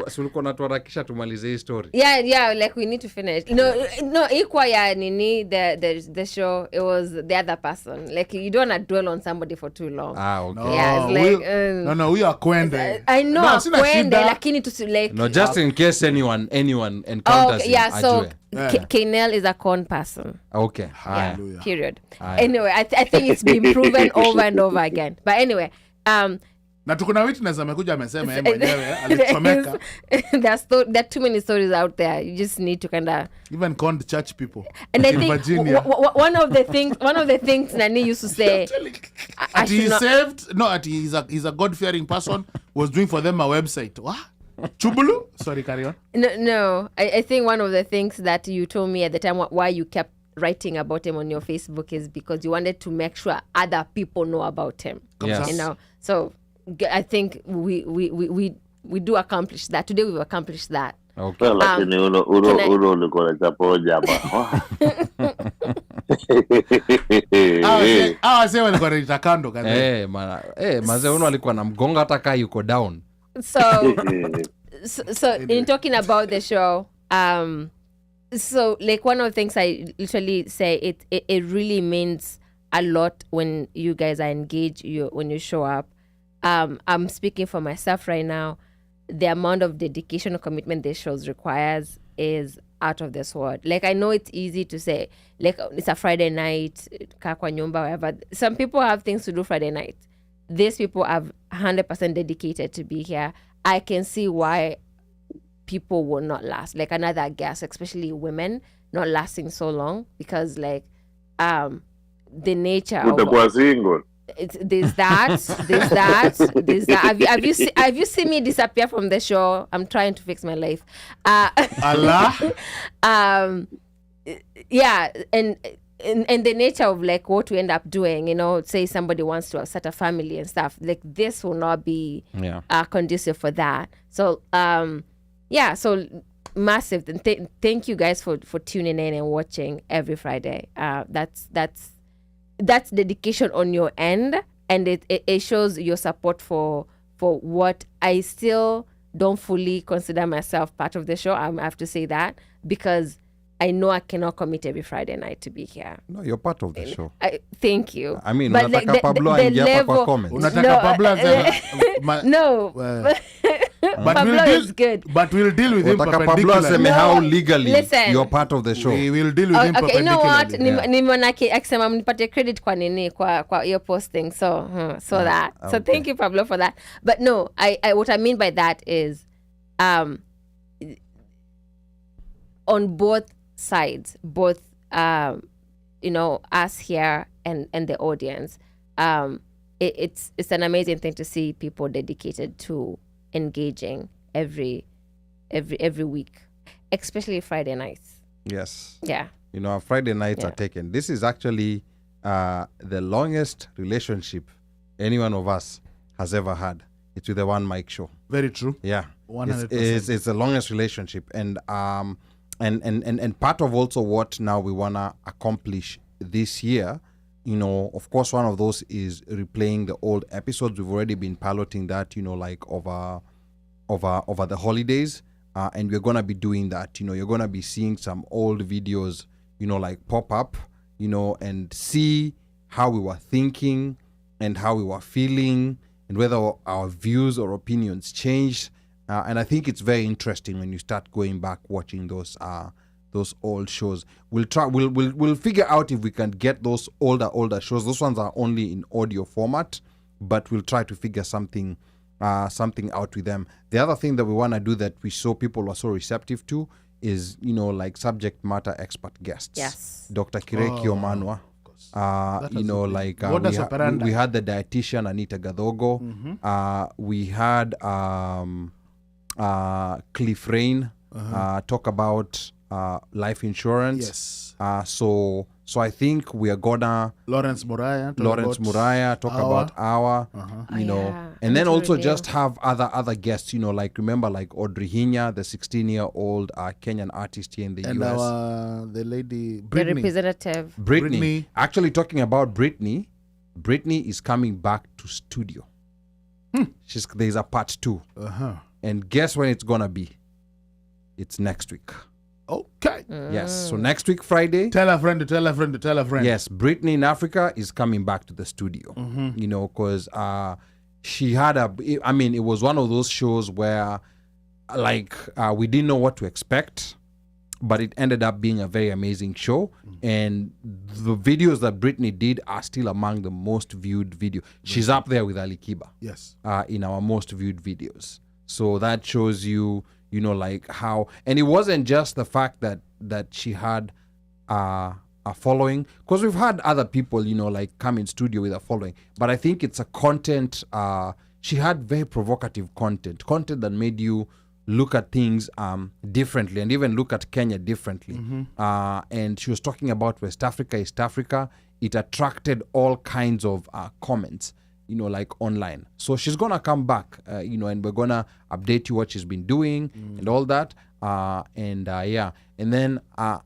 Sulikuwa natuharakisha tumalize hii story. Yeah, like we need to finish. No, equal ya nini the show. It was the other person. Like you don't want to dwell on somebody for too long. Okay. No, Yeah, it's like no, huyo akwende. I know No, sina akwende, shida. lakini to like. No, just in case anyone encounters him. Yeah. So Ajue. Kenel is a con person. Okay. Yeah. Hallelujah. Period. Aye. Anyway, I think it's been proven over and over again. But anyway, Na tukuna witness amekuja amesema yeye mwenyewe alichomeka. there are too many stories out there. You just need to kind of Even conned church people. and I in think Virginia. one of the things Nani used to say I He should not, saved. No, he's a God-fearing person. Was doing for them a website. What? Chubulu? Sorry, carry on. no. I think one of the things that you told me at the time why you kept writing about him on your Facebook is because you wanted to make sure other people know about him. Yes. So I think we do accomplish that. Today we've accomplished that. Okay. Well, lakini ulo ulikuwa na chapo jaba. Wase walikuwa wanaita kando kaza. Maze uno alikuwa na mgonga hata kaa yuko down. So in talking about the show, so like one of the things I literally say, it really means a lot when you guys are engaged, when you show up. I'm speaking for myself right now. The amount of dedication and commitment this show requires is out of this world. Like, I know it's easy to say, like, it's a Friday night, kaa kwa nyumba, whatever. Some people have things to do Friday night. These people are 100% dedicated to be here. I can see why people will not last. Like another guest, especially women, not lasting so long because, like, the nature of... Utakuwa single. There's that. Have you seen me disappear from the show? I'm trying to fix my life. Allah. Yeah, and the nature of like what we end up doing, say somebody wants to start a family and stuff, like this will not be conducive for that. So so massive. Thank you guys for tuning in and watching every Friday. That's dedication on your end, and it shows your support for what I still don't fully consider myself part of the show. I have to say that because I know I cannot commit every Friday night to be here. No, you're part of the show. Thank you. I mean, but unataka Pablo aingia hapa kwa comments. Unataka Pablo no. Pablo is good. But we'll deal with him Unataka Pablo aseme how legally listen. you're part of the show. We will deal with him Okay, you know what? perpendicularly. Nimeona akisema mnipate credit kwa nini kwa your posting. So that. So thank you, Pablo, for that. But no, I what I mean by that is on both sides, both us here and the audience, it's an amazing thing to see people dedicated to engaging every week, especially Friday nights. Yes. Yeah. Our Friday nights are taken. This is actually the longest relationship any one of us has ever had. It's with the OneMic show. Very true. Yeah. 100%. It's the longest relationship. And part of also what now we want to accomplish this year, of course, one of those is replaying the old episodes. We've already been piloting that, like over the holidays. And we're going to be doing that. You're going to be seeing some old videos, like pop up, and see how we were thinking and how we were feeling and whether our views or opinions changed. And I think it's very interesting when you start going back watching those old shows. We'll figure out if we can get those older shows. Those ones are only in audio format, but we'll try to figure something out with them. The other thing that we want to do that we saw people are so receptive to is, like subject matter expert guests. Yes. Dr. Kireki Omanwa. We had the dietitian Anita Gadogo. Mm-hmm. We had Cliff Rain talk about life insurance. Yes. So I think we are gonna Lawrence Muraya talk about our, you know, and then also review. just have other guests, you know, like remember like Audrey Hinya, the 16-year-old Kenyan artist here in the and US. the lady The Brittany. representative. Brittany. Actually, talking about Brittany is coming back to studio. There's a part 2. And guess when it's gonna be? It's next week. Okay. Yes. So next week, Friday. Tell a friend to tell a friend to tell a friend. Yes, Brittany in Africa is coming back to the studio. You know, because she had it was one of those shows where, like, we didn't know what to expect, but it ended up being a very amazing show. And the videos that Brittany did are still among the most viewed video. She's up there with Ali Kiba. Yes. In our most viewed videos. So that shows you, you know, like how, and it wasn't just the fact that she had a following, because we've had other people, you know, like come in studio with a following, but I think it's a content, she had very provocative content that made you look at things differently and even look at Kenya differently. And she was talking about West Africa, East Africa. It attracted all kinds of comments, you know, like online. So she's gonna come back, you know, and we're gonna update you what she's been doing and all that. Yeah, and then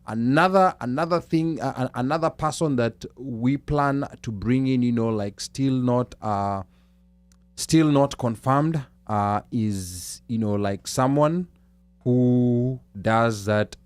another thing, another person that we plan to bring in, you know, like still not confirmed, is, you know, like someone who does that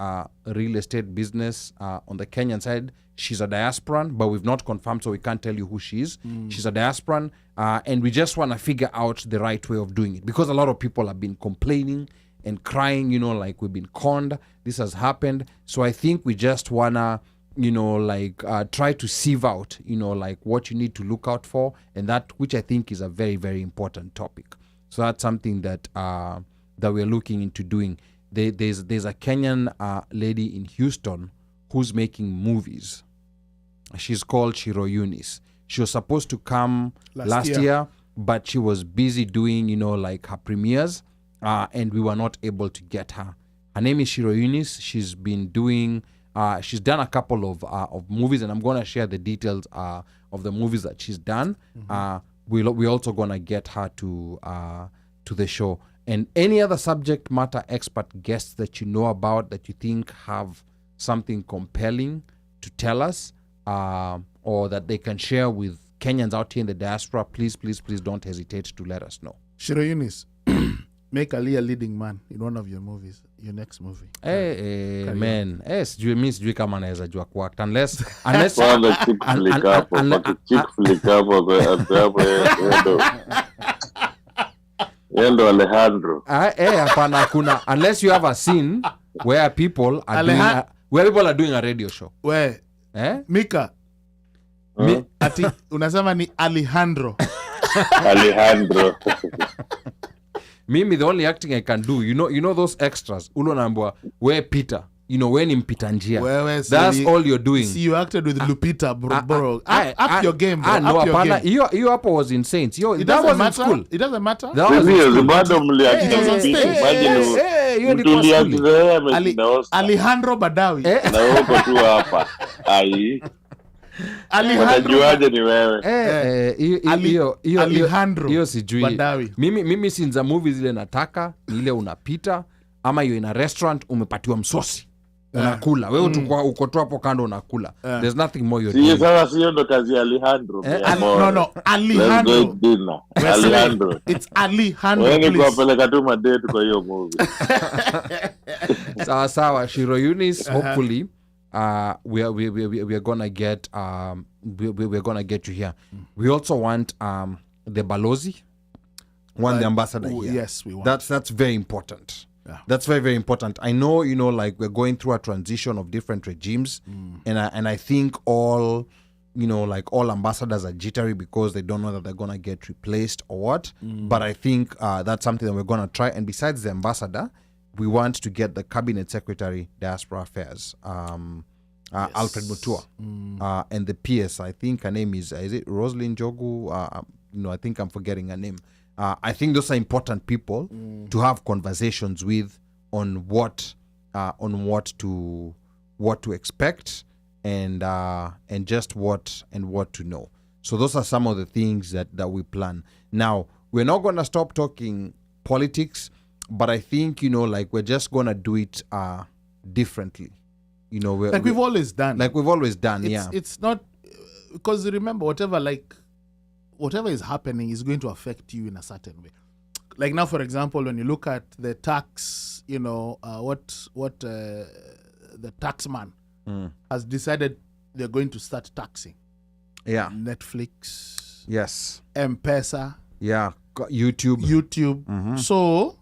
real estate business on the Kenyan side. She's a diasporan, but we've not confirmed, so we can't tell you who she is. She's a diasporan, and we just want to figure out the right way of doing it, because a lot of people have been complaining and crying, you know, like we've been conned, this has happened. So I think we just want to, you know, like try to sieve out, you know, like what you need to look out for, and that, which I think is a very, very important topic. So that's something that that we're looking into doing. There's a Kenyan lady in Houston who's making movies. She's called Shiro Eunice. She was supposed to come last year, but she was busy doing, you know, like her premieres, and we were not able to get her. Her name is Shiro Eunice. She's been doing, she's done a couple of movies, and I'm going to share the details of the movies that she's done. We're also going to get her to the show. And any other subject matter expert guests that you know about that you think have something compelling to tell us, or that they can share with Kenyans out here in the diaspora, please don't hesitate to let us know. Shiro Eunice, make Ali a leading man in one of your movies, your next movie. Man, sijui kama anaweza jua kuact unless Yendo Alejandro. Hapana, kuna, unless you have a scene where people are doing a radio show. Where? Micah. Ati unasema ni Alejandro. Alejandro. Mimi, the only acting I can do, you know those extras. Ulo naambua, where Peter, you know, when mpita njia. That's all you're doing. See, you acted with Lupita, bro. Up your game, bro. No, apana. Hiyo hapo was insane. That was in school. It doesn't matter. That was in school. Alejandro Badawy. Na uko tu hapa. Ai. Wanajuaje ni wewe? Alejandro hiyo sijui. Badawy. Mimi sinza movies ile nataka ni ile unapita, ama hiyo ina restaurant umepatiwa msosi. Unakula. Wewe uko tu hapo kando unakula. There's nothing more you're doing. Sio ndo kazi ya Alejandro. No. Alejandro. Alejandro. It's Alejandro. Wewe ni kuwapeleka tu madate kwa hiyo movie. Sawa. Shiro Eunice, hopefully we are gonna get we're gonna get you here. We also want the balozi, the ambassador here. Yes, we want. That's very important. Yeah. That's very, very important. I know, you know, like we're going through a transition of different regimes, and I think all, you know, like all ambassadors are jittery because they don't know that they're gonna get replaced or what. But I think that's something that we're gonna try. And besides the ambassador, we want to get the cabinet secretary, diaspora affairs, Alfred Mutua, and the PS. I think her name is it Rosalind Jogu? I think I'm forgetting her name. I think those are important people to have conversations with on what on what to expect and just what to know. So those are some of the things that we plan. Now, we're not going to stop talking politics, but I think, like, we're just going to do it differently. We've always done. Like we've always done, yeah. It's not, because remember, whatever is happening is going to affect you in a certain way. Like now, for example, when you look at the tax, what the taxman has decided they're going to start taxing. Yeah. Netflix. Yes. M-PESA. Yeah. YouTube. Mm-hmm. So,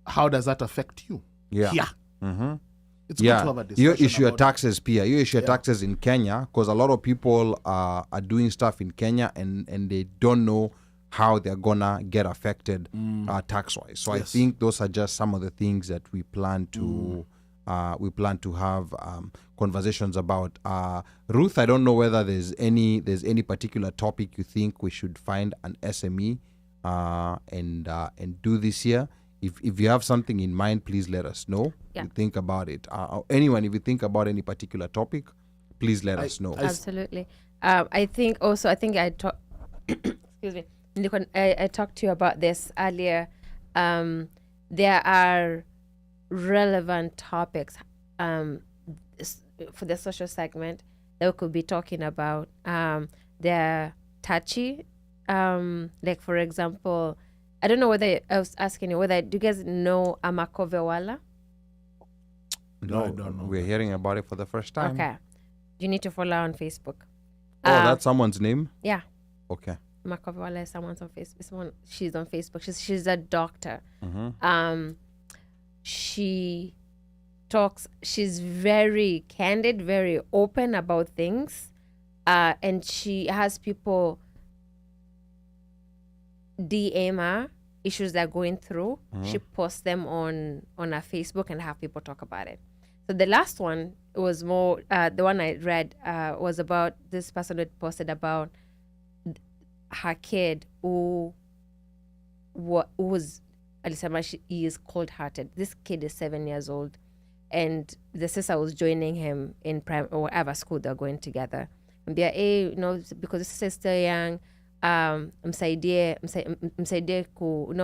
how does that affect you? Yeah. Yeah. Mm-hmm. It's good to have a discussion. You issue your taxes, Pia. You issue your taxes in Kenya, because a lot of people are doing stuff in Kenya and they don't know how they're gonna get affected tax-wise. So I think those are just some of the things that we plan to have conversations about. Ruth, I don't know whether there's any particular topic you think we should find an SME and do this year. If you have something in mind, please let us know. Yeah. You think about it. Anyone, if you think about any particular topic, please let us know. Absolutely. I think I talked. Excuse me. I talked to you about this earlier. There are relevant topics for the social segment that we could be talking about. They're touchy. Like, for example, I don't know whether I was asking you do you guys know Ambaka? No, I don't know. We're hearing about it for the first time. Okay. You need to follow her on Facebook. Oh, that's someone's name? Yeah. Okay. Ambaka is someone's on Facebook. She's on Facebook. She's a doctor. Mm-hmm. She's very candid, very open about things. And she has people DM her issues they're going through. She posts them on her Facebook and have people talk about it. So the last one was more, the one I read was about this person that posted about her kid who was, he is cold-hearted. This kid is 7 years old, and the sister was joining him in or whatever school they're going together. And be like, because the sister is still young, msaidie ku,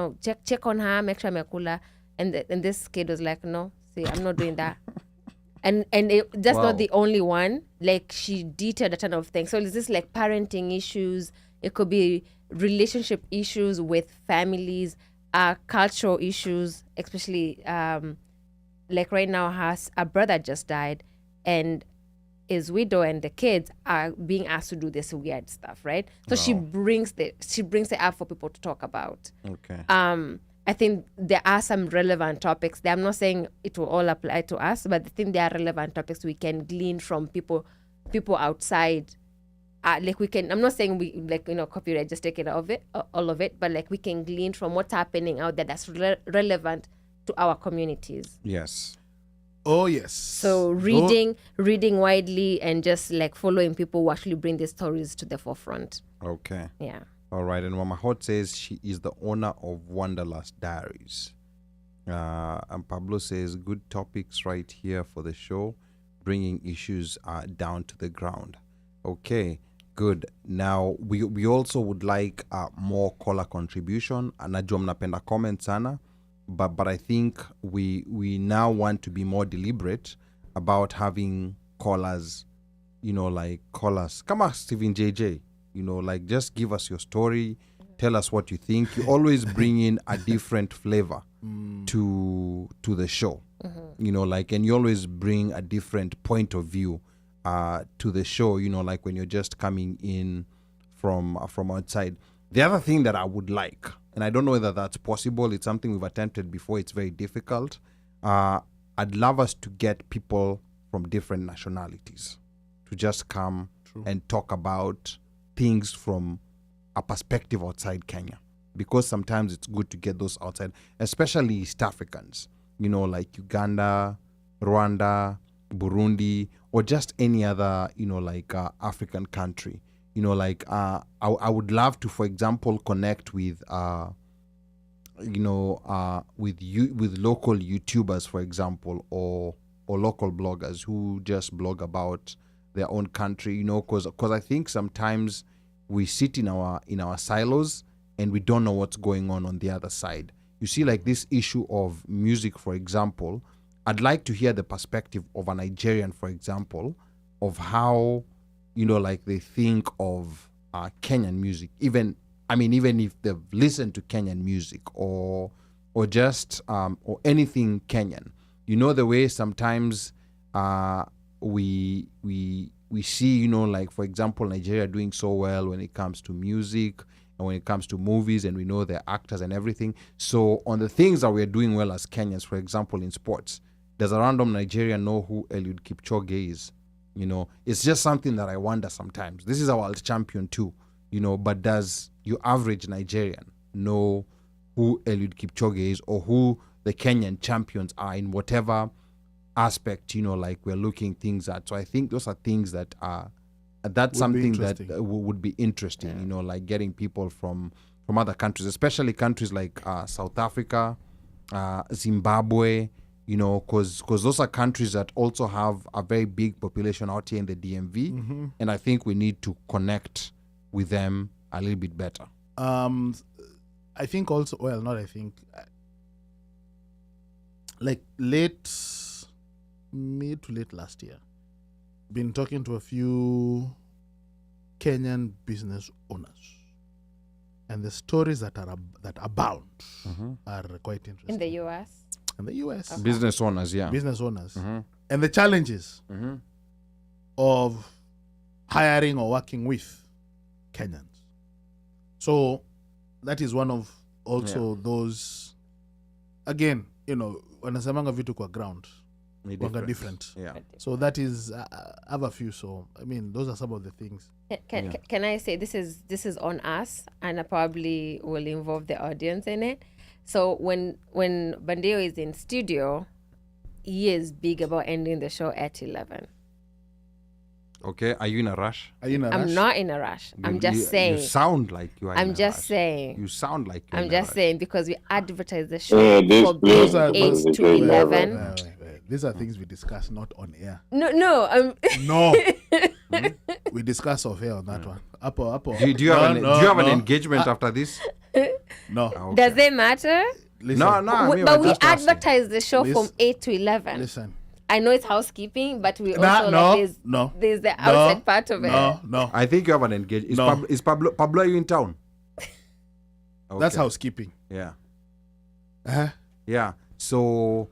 check on her, make sure amekula. And this kid was like, no, see, I'm not doing that. And that's not the only one. Like, she detailed a ton of things. So it's just like parenting issues. It could be relationship issues with families, cultural issues, especially like right now, a brother just died, and his widow and the kids are being asked to do this weird stuff, right? So she brings it up for people to talk about. Okay. I think there are some relevant topics. I'm not saying it will all apply to us, but I think there are relevant topics we can glean from people outside. Like, we can, I'm not saying we, like, copyright, just take it all of it, but like, we can glean from what's happening out there that's relevant to our communities. Yes. Oh, yes. So reading widely and just like following people who actually bring these stories to the forefront. Okay. Yeah. All right. And Mama Hot says she is the owner of Wanderlust Diaries. And Pablo says, good topics right here for the show, bringing issues down to the ground. Okay, good. Now, we also would like more caller contribution. Najua mnapenda comments sana. But I think we now want to be more deliberate about having callers, like callers. Come on, Stephen JJ, like, just give us your story. Tell us what you think. You always bring in a different flavor to the show, like, and you always bring a different point of view to the show, like when you're just coming in from outside. The other thing that I would like, and I don't know whether that's possible, it's something we've attempted before, it's very difficult. I'd love us to get people from different nationalities to just come and talk about things from a perspective outside Kenya, because sometimes it's good to get those outside, especially East Africans, like Uganda, Rwanda, Burundi, or just any other, African country. I would love to, for example, connect with with local YouTubers, for example, or or local bloggers who just blog about their own country, because I think sometimes we sit in our silos and we don't know what's going on the other side. You see, like this issue of music, for example, I'd like to hear the perspective of a Nigerian, for example, of how, like they think of Kenyan music, even if they've listened to Kenyan music or just or anything Kenyan. The way sometimes we see, like, for example, Nigeria doing so well when it comes to music and when it comes to movies, and we know their actors and everything. So on the things that we're doing well as Kenyans, for example, in sports, does a random Nigerian know who Eliud Kipchoge is? It's just something that I wonder sometimes. This is a world champion too, but does your average Nigerian know who Eliud Kipchoge is, or who the Kenyan champions are in whatever aspect, like we're looking things at? So I think those are things that that's something that would be interesting, like getting people from other countries, especially countries like South Africa, Zimbabwe, because those are countries that also have a very big population out here in the DMV, and I think we need to connect with them a little bit better. I think also, well, not I think, like mid to late last year, been talking to a few Kenyan business owners, and the stories that abound are quite interesting. In the US? In the US. Okay. Business owners, yeah. Business owners. And the challenges of hiring or working with Kenyans. So that is one of also those, again, wanasemanga vitu kwa ground. Different. Yeah. So that is, I have a few. So I mean, those are some of the things. Can I say this is on us, and I probably will involve the audience in it. So when Bandeo is in studio, he is big about ending the show at 11. Okay, are you in a rush? I'm not in a rush. I'm just saying. You sound like you are. I'm just saying. You sound like you're I'm in just a rush. saying, because we advertise the show for being 8 to 11. These are things we discuss not on air. No. No. We discuss off air on that one. Up. Do you have an engagement after this? No. Okay. Does it matter? Listen, No. But we advertise the show from 8 to 11. Listen. I know it's housekeeping, but we also there's the outside part of it. No. I think you have an engagement. Is Pablo are you in town? Okay. That's housekeeping. Yeah. Uh-huh. Yeah. So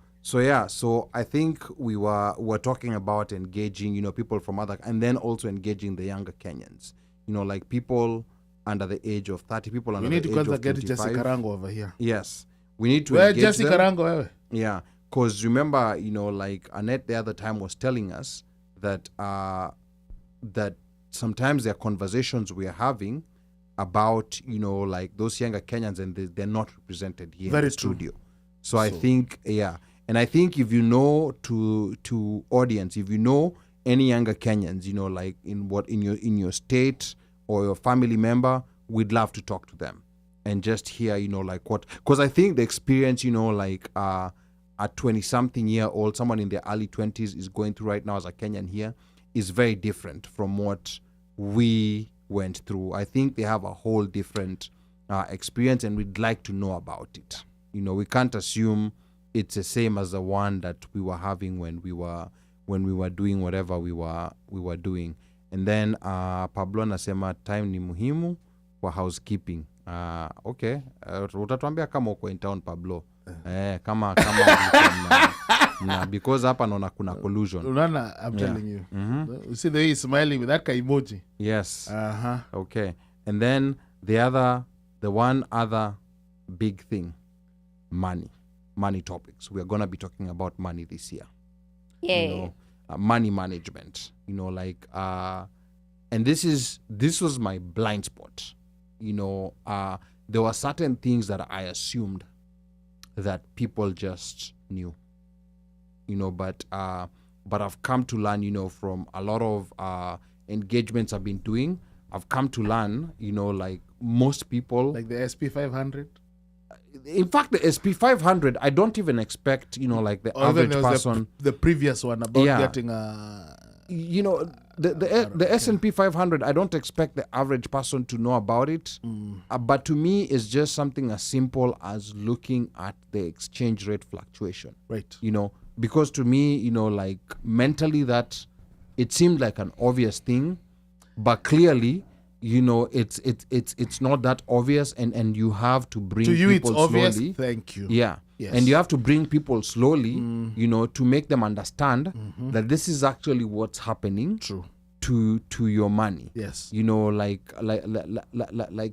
I think we were talking about engaging, people from other, and then also engaging the younger Kenyans. Like people under the age of 30, people under the age of 25. We need to get Jesse Karango over here. Yes. We need to Where engage Jesse them. Karango? Yeah. Because remember, like Annette the other time was telling us that that sometimes there are conversations we are having about, like those younger Kenyans, and they're not represented here in the studio. So I think, and I think if to audience, if any younger Kenyans, like in your state or your family member, we'd love to talk to them and just hear, like what, because I think the experience, like a 20-something year old, someone in their early 20s is going through right now as a Kenyan here, is very different from what we went through. I think they have a whole different experience, and we'd like to know about it. We can't assume it's the same as the one that we were having when we were doing whatever we were doing. And then Pablo anasema time ni muhimu kwa housekeeping. Okay, utatuambia kama uko in town, Pablo. Kama because hapa naona kuna collusion. Unana, I'm telling you. You see the way he's smiling with that emoji. Yes. Okay. And then the one other big thing, money topics. We are going to be talking about money this year. Yeah. Money management, and this was my blind spot. There were certain things that I assumed that people just knew, but I've come to learn, from a lot of engagements I've been doing, I've come to learn, like most people, like the SP 500. in fact, the SP 500, I don't even expect, like the average person. The previous one about getting a. The S&P 500, I don't expect the average person to know about it. But to me, it's just something as simple as looking at the exchange rate fluctuation. Right. Because to me, like mentally that it seemed like an obvious thing, but clearly, it's not that obvious, and you have to bring to you people it's obvious. slowly. Thank you. Yeah. Yes. And you have to bring people slowly, to make them understand that this is actually what's happening. True. To your money. Yes. Like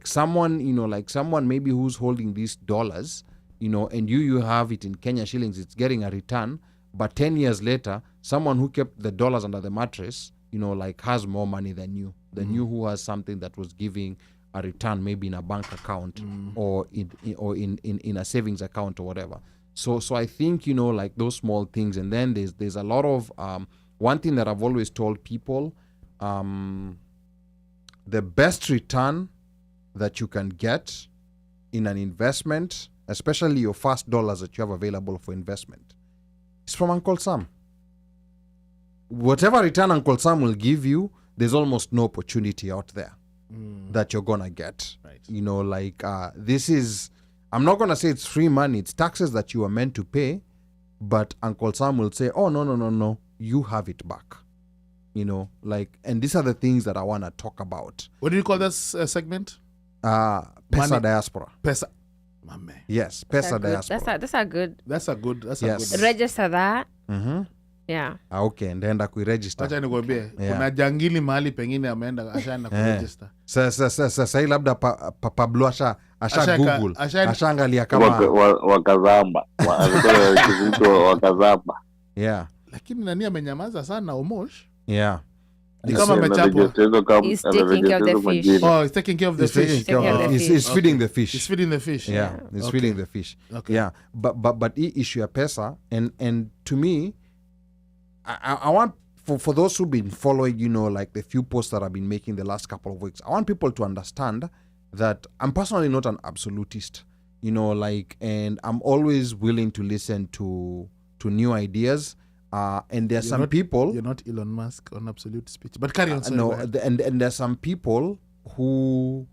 someone maybe who's holding these dollars, and you have it in Kenya shillings, it's getting a return, but 10 years later, someone who kept the dollars under the mattress, has more money than you who has something that was giving a return maybe in a bank account or in a savings account or whatever. So I think, like those small things. And then there's a lot of one thing that I've always told people, the best return that you can get in an investment, especially your first dollars that you have available for investment, is from Uncle Sam. Whatever return Uncle Sam will give you, there's almost no opportunity out there that you're gonna get. Right. This is, I'm not gonna say it's free money, it's taxes that you are meant to pay, but Uncle Sam will say, oh, no, you have it back. And these are the things that I want to talk about. What do you call this segment? PESA Diaspora. PESA. My man. Yes, PESA Diaspora. That's a good. Yes. Register that. Mm-hmm. Yeah. Okay, ndaenda kuiregister. Acha nikwambie, kuna jangili mahali pengine ameenda ashaenda kuregister. Sasa labda Pablo asha Google, ashaangalia kama wakazamba. Wakazamba. Yeah. Lakini nani amenyamaza sana Omosh? Yeah. Ni kama amechapwa. He's taking care of the fish. Oh, he's taking care of the fish. He's feeding the fish. He's feeding the fish. Yeah, he's feeding the fish. Okay. Yeah. But issue a PESA, and to me, I want for those who've been following, like the few posts that I've been making the last couple of weeks, I want people to understand that I'm personally not an absolutist, and I'm always willing to listen to new ideas. And there's some people. You're not Elon Musk on absolute speech, but carry on. No, and there's some people who,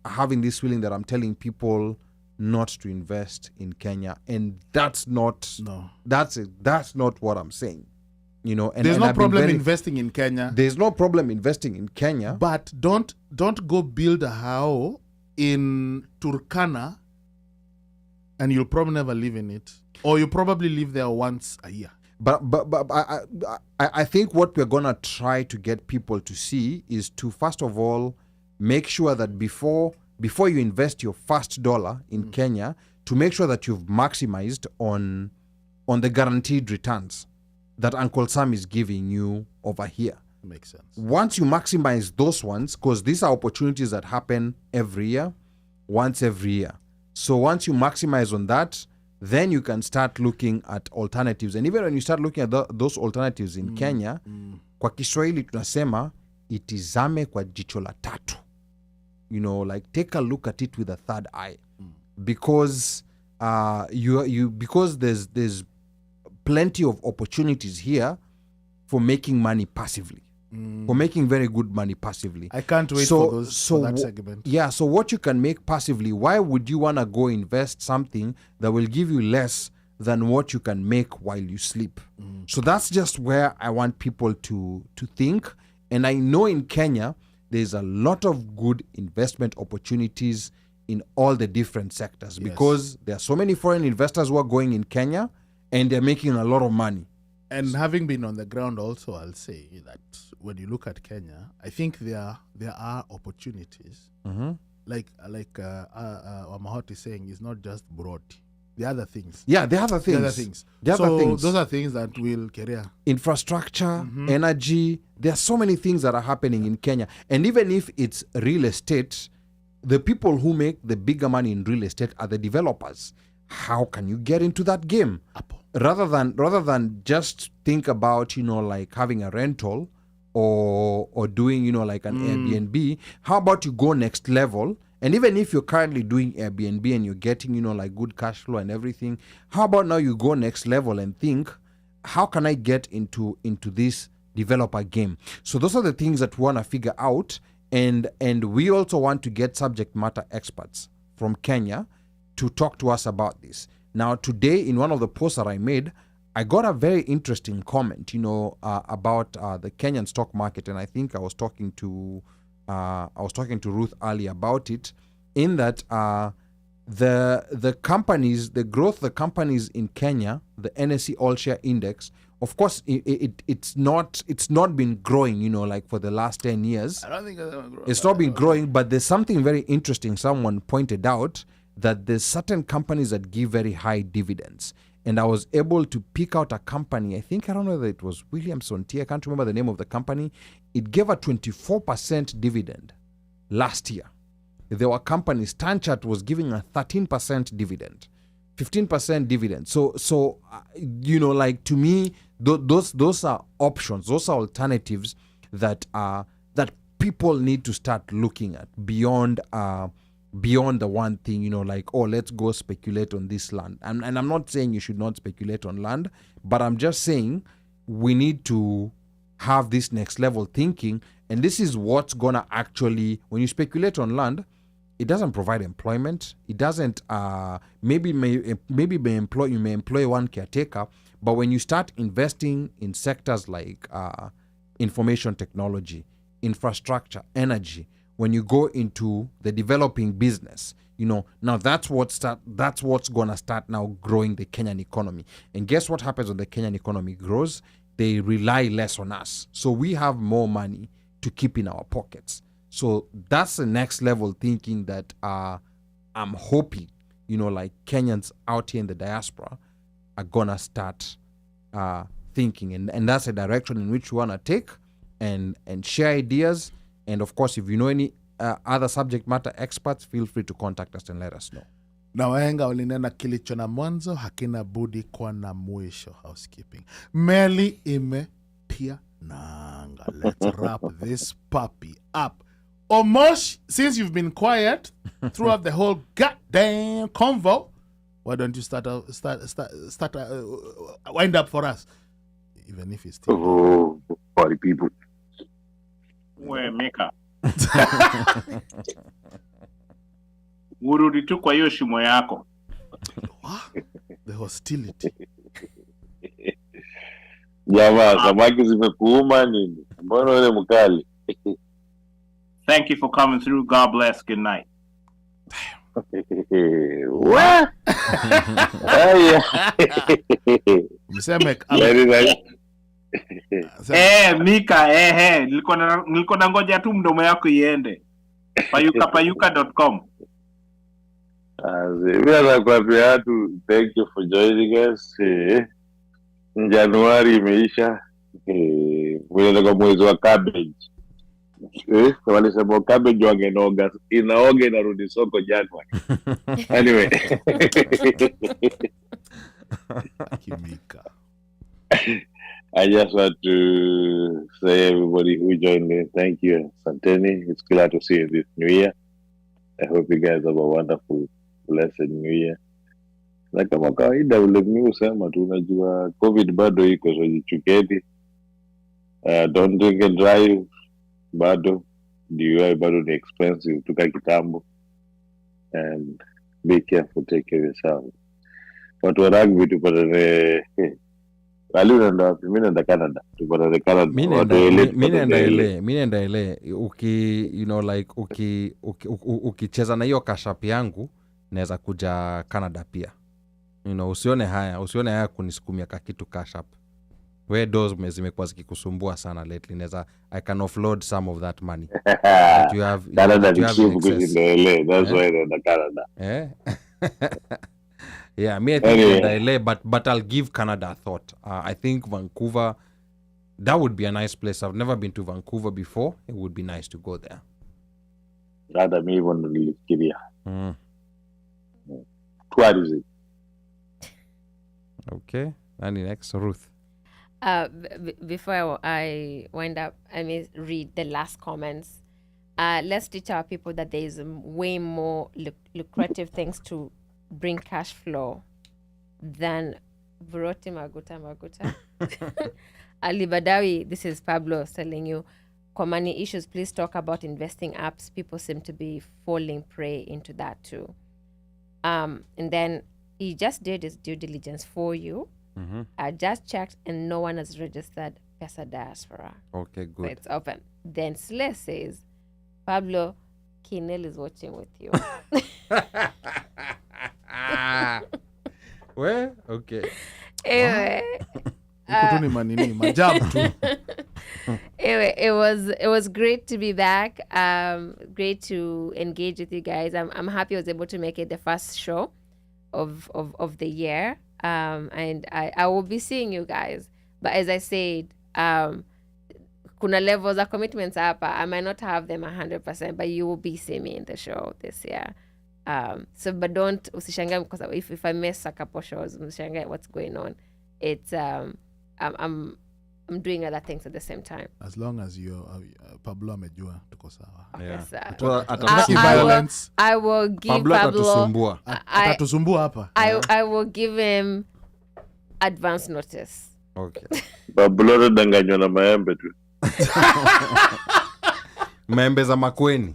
having this feeling that I'm telling people not to invest in Kenya, and that's not what I'm saying. And there's no problem investing in Kenya. There's no problem investing in Kenya, but don't go build a house in Turkana, and you'll probably never live in it, or you probably live there once a year. But I think what we're gonna try to get people to see is to first of all make sure that before you invest your first dollar in Kenya, to make sure that you've maximized on the guaranteed returns that Uncle Sam is giving you over here. Makes sense. Once you maximize those ones, because these are opportunities that happen every year, once every year. So once you maximize on that, then you can start looking at alternatives. And even when you start looking at those alternatives in Kenya, kwa Kiswahili tunasema itizame kwa jicho la tatu. Take a look at it with a third eye. Because because there's plenty of opportunities here for making money passively. For making very good money passively. I can't wait for that segment. Yeah, so what you can make passively, why would you want to go invest something that will give you less than what you can make while you sleep? So that's just where I want people to think. And I know in Kenya, there's a lot of good investment opportunities in all the different sectors, because there are so many foreign investors who are going in Kenya and they're making a lot of money. And having been on the ground also, I'll say that when you look at Kenya, I think there are opportunities. Like Wamahot is saying, it's not just broad. The other things. Yeah, the other things. Those are things that will carry. Infrastructure, energy. There are so many things that are happening in Kenya. And even if it's real estate, the people who make the bigger money in real estate are the developers. How can you get into that game? Rather than just think about, like having a rental or doing, like an Airbnb, how about you go next level And even if you're currently doing Airbnb and you're getting, like good cash flow and everything, how about now you go next level and think, how can I get into this developer game? So those are the things that we want to figure out. And we also want to get subject matter experts from Kenya to talk to us about this. Now, today, in one of the posts that I made, I got a very interesting comment, about the Kenyan stock market, and I think I was talking to Ruth earlier about it. In that, the companies, the growth of the companies in Kenya, the NSE All Share Index, of course, it's not been growing, like for the last 10 years. I don't think it's growing. It's not been growing, but there's something very interesting. Someone pointed out that there's certain companies that give very high dividends. And I was able to pick out a company, I don't know whether it was Williamson T, I can't remember the name of the company. It gave a 24% dividend last year. There were companies, Stanchart was giving a 13% dividend, 15% dividend. So to me, those are options, those are alternatives that people need to start looking at beyond the one thing, let's go speculate on this land. And I'm not saying you should not speculate on land, but I'm just saying we need to have this next level thinking. And this is what's going to actually, when you speculate on land, it doesn't provide employment. It doesn't, maybe you may employ one caretaker, but when you start investing in sectors like information technology, infrastructure, energy, when you go into the developing business, now that's what's going to start now growing the Kenyan economy. And guess what happens when the Kenyan economy grows? They rely less on us. So we have more money to keep in our pockets. So that's the next level thinking that I'm hoping, like Kenyans out here in the diaspora are going to start thinking. And that's a direction in which we want to take and share ideas. And of course, if you know any other subject matter experts, feel free to contact us and let us know. Na wahenga walinena kilicho na mwanzo hakina budi kuwa na mwisho. Housekeeping. Meli imetia nanga. Let's wrap this puppy up. Omosh, since you've been quiet throughout the whole goddamn convo, why don't you start wind up for us? Even if it's still... Oh, party people. We Micah. Urudi tu kwa hiyo shimo yako. The hostility. Jamaa, samaki zimekuuma nini? Mbona wewe mkali? Thank you for coming through. God bless. Good night. What? Mika, nilikuwa na ngoja tu mdomo yako iende. payuka.com. Thank you for joining us. Januari imeisha. Kwa mwezi wa cabbage. Walisema cabbage wangenoga. Inaoga inarudi soko Januari. Anyway. Kimika. I just want to say everybody who joined me, thank you. Santeni, it's glad to see you this new year. I hope you guys have a wonderful, blessed new year. Na kama kawaida ule mimi usema tunajua COVID bado iko, so jichukeni. Don't drink and drive bado. DUI bado ni expensive tuka kitambo. And be careful, take care of yourself. Watu wa rugby tupatane. Wali unaenda wapi? Mimi naenda Canada. Tupatane Canada. Mimi naenda ile. Ukicheza na hiyo kashap yangu naweza kuja Canada pia. Usione haya kunisukumia kitu kashap. Where doors zimekuwa zikikusumbua sana lately. I can offload some of that money. That you have, Canada is cheap because in LA. That's why they're in Canada. Yeah, me I think anyway. LA, but I'll give Canada a thought. I think Vancouver, that would be a nice place. I've never been to Vancouver before. It would be nice to go there. Rather me even nilifikiria. Tourism. Okay. And next, Ruth. Before I wind up, I may read the last comments. let's teach our people that there is way more lucrative things to bring cash flow than Buroti Maguta. Ali Badawy, this is Pablo telling you, kwa money issues, please talk about investing apps. People seem to be falling prey into that too. And then he just did his due diligence for you. I just checked and no one has registered PESA Diaspora. Okay, good. So it's open. Then Slay says, Pablo, Kinel is watching with you. Well, okay. Anyway, Huku tu ni manini, majab tu. anyway, it was great to be back. Great to engage with you guys. I'm happy I was able to make it the first show of the year. And I will be seeing you guys. But as I said, kuna levels of commitments hapa. I might not have them 100%, but you will be seeing me in the show this year. So but don't usishangae because if I miss a couple shows, usishangae what's going on. It's I'm doing other things at the same time. As long as you Pablo amejua tuko sawa. Yeah. So, Well, violence. I will give Pablo Pablo atatusumbua. Atatusumbua hapa. I will give him advance notice. Okay. Babuloro danganywa na maembe tu. Maembe za makweni.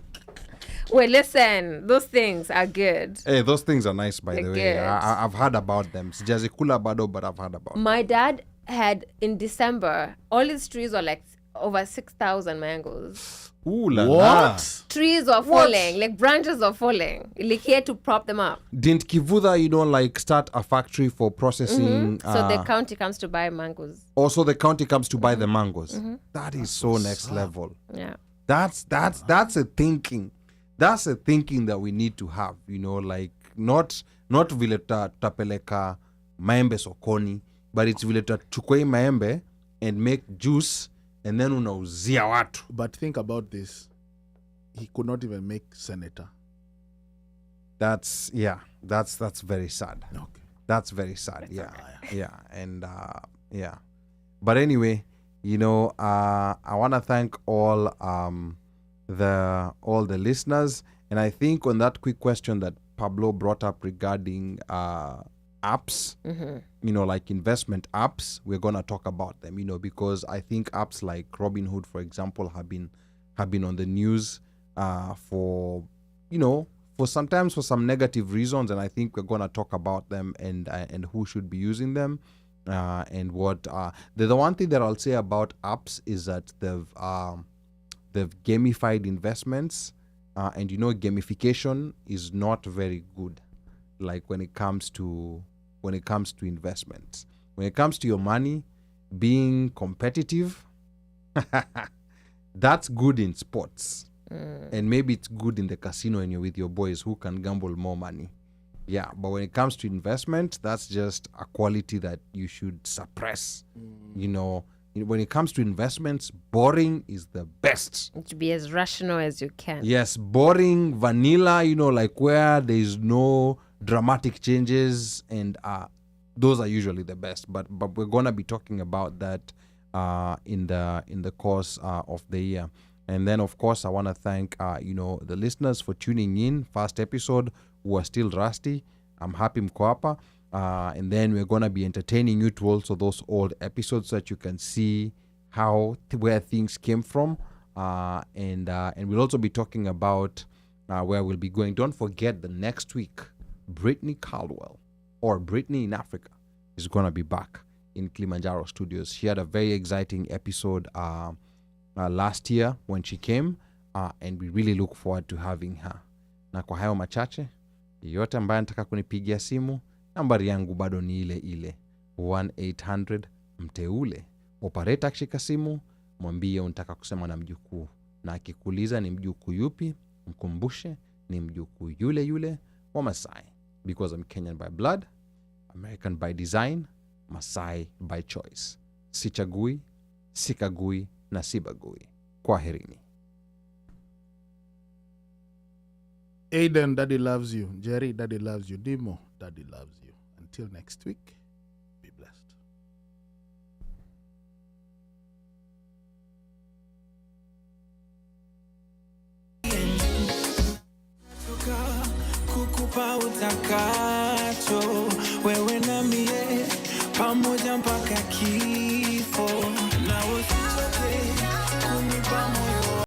Well, listen, those things are good. Hey, those things are nice, by They're the way. good. I've heard about them. Sijazikula bado, but I've heard about them. My dad had in December, all his trees were like over 6,000 mangoes. Ooh la la. What? Trees were falling, like branches are falling. Like he had to prop them up. Didn't Kivuda, like start a factory for processing? So the county comes to buy mangoes. Also, the county comes to buy the mangoes. That is so next level. Yeah. That's a thinking. That's a thinking that we need to have. Like not vile tapeleka maembe sokoni, but it's vile chukue maembe and make juice and then unauzia watu. But think about this. He could not even make senator. That's very sad. Okay. That's very sad. Yeah. And yeah. But anyway, I want to thank all the listeners, and I think on that quick question that Pablo brought up regarding apps, like investment apps, we're gonna talk about them, because I think apps like Robinhood, for example, have been on the news for sometimes for some negative reasons, and I think we're gonna talk about them and who should be using them, and what. The one thing that I'll say about apps is that they've gamified investments, and gamification is not very good, like when it comes to investments. When it comes to your money being competitive, that's good in sports, and maybe it's good in the casino and you're with your boys who can gamble more money. Yeah, but when it comes to investment, that's just a quality that you should suppress. When it comes to investments, boring is the best. To be as rational as you can. Yes, boring, vanilla, like where there is no dramatic changes, and those are usually the best. But we're gonna be talking about that in the course of the year. And then, of course, I want to thank the listeners for tuning in. First episode, who are still rusty. I'm happy mko hapa. And then we're going to be entertaining you to also those old episodes so that you can see where things came from. And we'll also be talking about where we'll be going. Don't forget the next week, Brittany Caldwell, or Brittany in Africa, is going to be back in Kilimanjaro Studios. She had a very exciting episode last year when she came, and we really look forward to having her. Na kwa hayo machache, yote ambaye anataka kunipigia simu, nambari yangu bado ni ile 1-800 mteule. Operator akishika simu, mwambie unataka kusema na mjukuu, na akikuuliza ni mjukuu yupi, mkumbushe ni mjukuu yule wa Masai, because I'm Kenyan by blood, American by design, Masai by choice. Sichagui, sikagui na sibagui. Kwaherini. Aiden, daddy loves you. Jerry, daddy loves you. Dimo, daddy loves you. Until next week. kila utakacho, wewe na mie pamoja mpaka